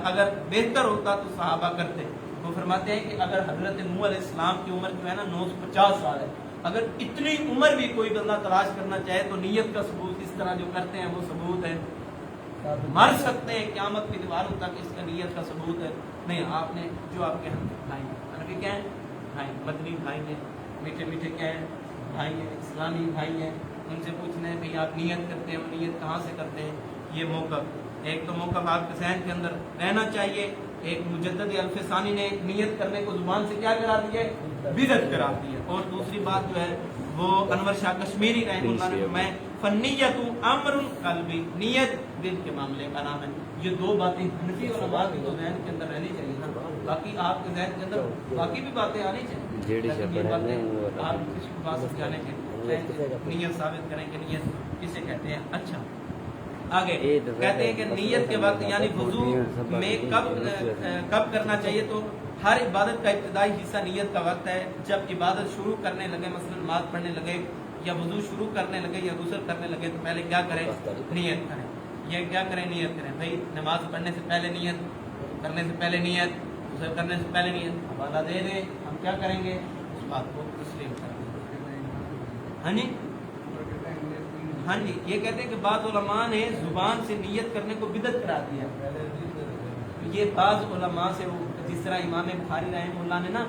اگر بہتر ہوتا تو صحابہ کرتے۔ وہ فرماتے ہیں کہ اگر حضرت نوح علیہ السلام کی عمر جو ہے نا 950 سال ہے، اگر اتنی عمر بھی کوئی بندہ تلاش کرنا چاہے تو نیت کا ثبوت اس طرح جو کرتے ہیں وہ ثبوت ہے، مر سکتے ہیں قیامت کی دیواروں تک، اس کا نیت کا ثبوت ہے نہیں۔ آپ نے جو آپ کے بھائی حنفی کیا ہیں، بھائی مدنی بھائی ہیں، میٹھے میٹھے کیا ہیں بھائی ہیں، اسلامی بھائی ہیں، ان سے پوچھنا ہے کہ آپ نیت کرتے ہیں، وہ نیت کہاں سے کرتے ہیں؟ یہ موقف ایک تو موقف آپ کے ذہن کے اندر رہنا چاہیے۔ ایک مجدد الفسانی نے نیت کرنے کو زبان سے کیا قرار دیا ہے؟ بدعت قرار دیا۔ اور دوسری بات جو ہے وہ انور شاہ کشمیری رحمہ اللہ نے فرمایا فنیت امر قلبی، نیت دل کے معاملے کا نام ہے۔ یہ دو باتیں حنفی علماء کی تو ذہن کے اندر رہنی چاہیے نا، باقی آپ کے ذہن کے اندر باقی بھی باتیں آنی چاہیے، لیکن یہ باتیں آپ کسی کو بات سمجھانے کے نیت ثابت کریں کہ نیت کسے کہتے ہیں۔ اچھا آگے کہتے ہیں کہ نیت کے وقت یعنی وضو میں کب کرنا چاہیے؟ تو ہر عبادت کا ابتدائی حصہ نیت کا وقت ہے۔ جب عبادت شروع کرنے لگے، مثلا نماز پڑھنے لگے یا وضو شروع کرنے لگے یا غسل کرنے لگے تو پہلے کیا کریں؟ نیت کریں۔ یہ کیا کریں؟ نیت کریں۔ بھائی نماز پڑھنے سے پہلے نیت، کرنے سے پہلے نیت، غسل کرنے سے پہلے نیت، حوالہ دے دیں، ہم کیا کریں گے؟ اس بات کو تسلیم کر دیں۔ ہاں جی ہاں جی یہ کہتے ہیں کہ بعض علماء نے زبان سے نیت کرنے کو بدعت قرار دیا۔ یہ بعض علماء سے جس طرح امام بخاری رحمہ اللہ نے نا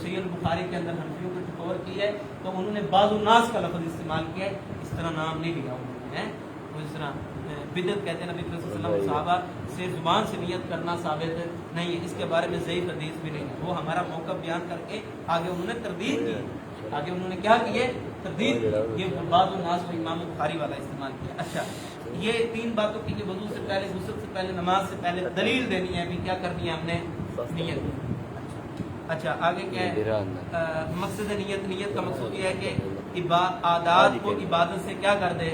صحیح البخاری کے اندر حنفیوں کو ٹکور کی ہے تو انہوں نے بعض الناس کا لفظ استعمال کیا ہے، اس طرح نام نہیں لیا انہوں نے، وہ اس طرح بدعت کہتے ہیں۔ نبی صلی اللہ علیہ وسلم صحابہ سے زبان سے نیت کرنا ثابت نہیں ہے، اس کے بارے میں ضعیف حدیث بھی نہیں ہے۔ وہ ہمارا موقف بیان کر کے آگے انہوں نے تردید کی، آگے انہوں نے کیا کی ہے؟ تردید۔ یہ بعض الناس کو امام بخاری والا استعمال کیا۔ اچھا یہ تین باتوں کی کہ وضو سے پہلے، غسل سے پہلے، نماز سے پہلے دلیل دینی ہے، ابھی کیا کرنی ہے ہم نے؟ نیت۔ اچھا آگے کیا ہے مقصد نیت؟ نیت کا مقصود یہ ہے کہ عادات کو عبادت سے کیا کر دے،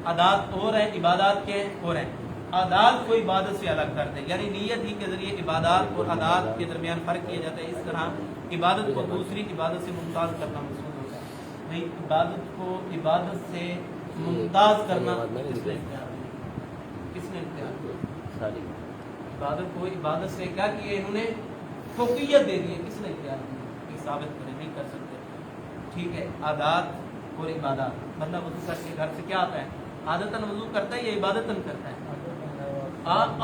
عادات اور ہیں عبادات کے اور ہیں، عادات کو عبادت سے الگ کر دے، یعنی نیت ہی کے ذریعے عبادات اور عادات کے درمیان فرق کیا جاتا ہے، اس طرح عبادت کو دوسری عبادت سے ممتاز کرنا مقصود ہوتا ہے۔ بھئی عبادت کو عبادت سے ممتاز کرنا کس نے اختیار کیا؟ کس نے اختیار کیا؟ عبادت کو عبادت سے کیا کیا انہوں نے فوقیت دے دی ہے. کس نے اختیار کی؟ ثابت کرے نہیں کر سکتے. ٹھیک ہے. عادات اور عبادات مطلب وضو کر کے گھر سے کیا آتا ہے؟ عادتاً وضو کرتا ہے یا عبادتاً کرتا ہے؟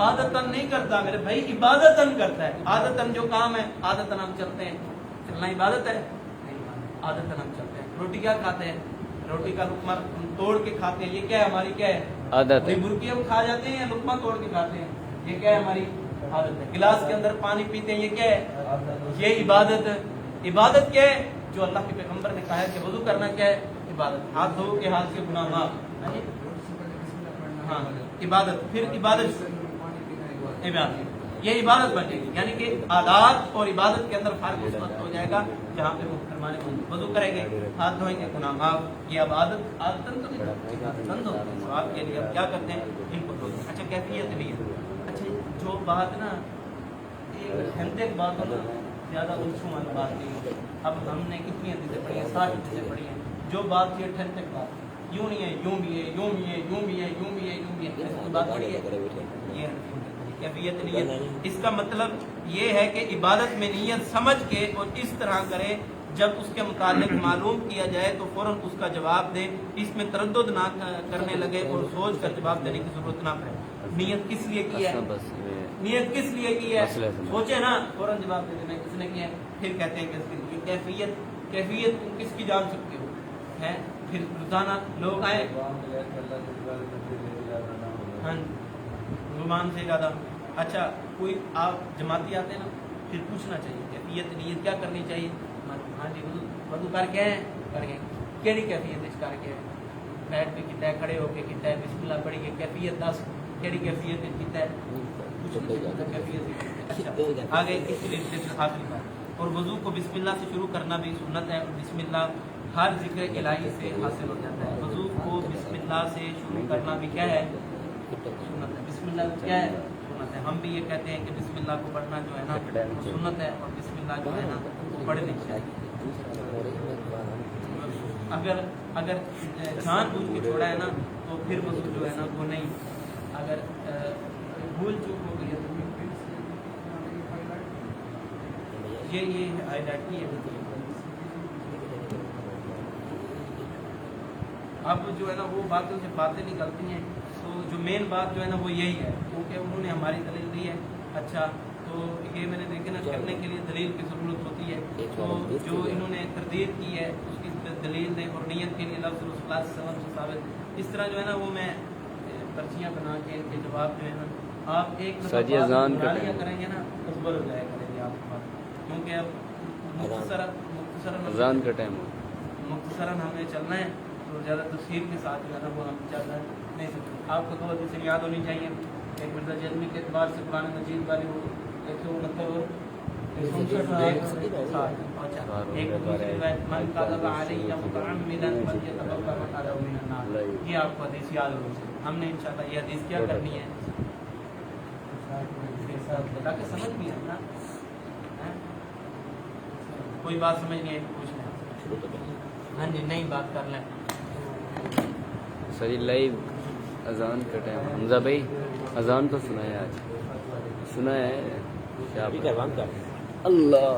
عادتاً نہیں کرتا میرے بھائی, عبادتاً کرتا ہے. عادتاً جو کام ہے عادتاً ہم چلتے ہیں, چلنا عبادت ہے. عادتاً ہم چلتے ہیں. روٹی کیا کھاتے ہیں؟ روٹی کا لقمہ توڑ کے کھاتے ہیں. یہ کیا ہے؟ ہماری کیا ہے؟ عادت ہے. مرغی ہم کھا جاتے ہیں یا لقمہ توڑ کے کھاتے ہیں؟ یہ کیا ہے؟ ہماری عادت ہے. گلاس کے اندر پانی پیتے ہیں, یہ کیا ہے؟ یہ عبادت ہے. عبادت کیا ہے؟ جو اللہ کے پیغمبر نے کہا ہے کہ وضو کرنا کیا ہے؟ عبادت. ہاتھ دھو کے ہاتھ سے گناہ معاف. ہاں عبادت. پھر عبادت یہ عبادت بنے گی. یعنی کہ عادات اور عبادت کے اندر فرق اس وقت ہو جائے گا جہاں پہ مسلمان وضو کریں گے, ہاتھ دھوئیں گے, گناہ معاف. یہ اب عادت عادتاً تو نہیں ثواب کے لیے اب کیا کرتے ہیں ان کو دھوتے ہیں. اچھا کیفیت نہیں ہے. اچھا جو بات نا ایک گھنٹے کی بات ہونا زیادہ الجھوں والی بات نہیں ہے. اب ہم نے کتنی حدیثیں پڑھی ہیں؟ 60 حدیثیں پڑھی ہیں. جو بات تھی ٹھنڈے کی بات, یوں نہیں ہے, یوں بھی ہے, یوں بھی ہے, یوں بھی ہے, یوں بھی ہے, یوں بھی ہے, ایسی بات پڑھی ہے. یہ کیفیت نہیں ہے. اس کا مطلب یہ ہے کہ عبادت میں نیت سمجھ کے اور اس طرح کرے جب اس کے متعلق معلوم کیا جائے تو فوراً اس کا جواب دے. اس میں تردد نہ کرنے لگے اور سوچ کر جواب دینے کی ضرورت نہ پڑے. نیت کس لیے کی ہے؟ نیت کس لیے کی ہے؟ سوچے نا فوراً جواب دے دینا کس نے کیا ہے. پھر کہتے ہیں کہ اس کی کیفیت تم کس کی جان سکتے ہو ہے. پھر روزانہ لوگ آئے ہاں گمان سے زیادہ. اچھا کوئی آپ جماعتی آتے ہیں نا, پھر پوچھنا چاہیے کیفیت نیت کیا کرنی چاہیے. ہاں جی وضو کر کے ہیں, کر کے کیڑی کیفیت اس کر کے بیٹھ کے کیتا ہے, کھڑے ہو کے کیتا ہے, بسم اللہ پڑھی ہے, کیفیت دس کیڑی کیفیت کیتا ہے. اچھا آگے اس لیے آخری بات. اور وضو کو بسم اللہ سے شروع کرنا بھی سنت ہے. اور بسم اللہ ہر ذکر الہی سے حاصل ہو جاتا ہے. وضو کو بسم اللہ سے شروع کرنا بھی کیا ہے؟ سنت ہے. بسم اللہ کیا ہے؟ سنت ہے. ہم بھی یہ کہتے ہیں کہ بسم اللہ کو پڑھنا جو ہے نا وہ سنت ہے, اور بسم اللہ جو ہے نا وہ پڑھنی چاہیے. اگر جان بوجھ کے چھوڑا ہے نا تو پھر وضو جو ہے نا وہ نہیں. اگر بھول چوک ہو گئی ہے تو یہ ہائی لائٹ کی ہے. اب جو ہے نا وہ باتوں سے باتیں نکلتی ہیں, تو جو مین بات جو ہے نا وہ یہی ہے, کیونکہ انہوں نے ہماری دلیل دی ہے. اچھا تو یہ میں نے دیکھا نا کرنے کے لیے دلیل کی ضرورت ہوتی ہے, تو جو انہوں نے تردید کی ہے اس کی دلیل دیں. اور نیت کے لیے لفظ رسول اللہ صلی اللہ علیہ وسلم سے ثابت. اس طرح جو ہے نا وہ میں پرچیاں بنا کے ان کے جواب جو ہے نا آپ ایک لیا کریں گے نا تصور ہو جائے کریں گے آپ کے پاس. کیونکہ اب مختصراً ہمیں چلنا ہے تو زیادہ تفصیل کے ساتھ جو ہے نا وہ ہم چل رہے نہیں سکتے. آپ کو دو حدیثیں یاد ہونی چاہیے. ایک مرزا جزمی کے اعتبار سے قرآن مجید والی وہ 169 ایک دوسری روایت من کذب علی متعمدا فلیتبوأ مقعده من النار. یہ آپ کو حدیث یاد ہونی چاہیے. ہم نے انشاءاللہ یہ حدیث کیا کرنی ہے تاکہ سمجھ بھی آئے نا. کوئی بات سمجھ نہیں ہے پوچھ لیں. ہاں جی نئی بات کر لیں. سر لائیو اذان کا ٹائم. حمزہ بھائی اذان تو سنا ہے, آج سنا ہے اللہ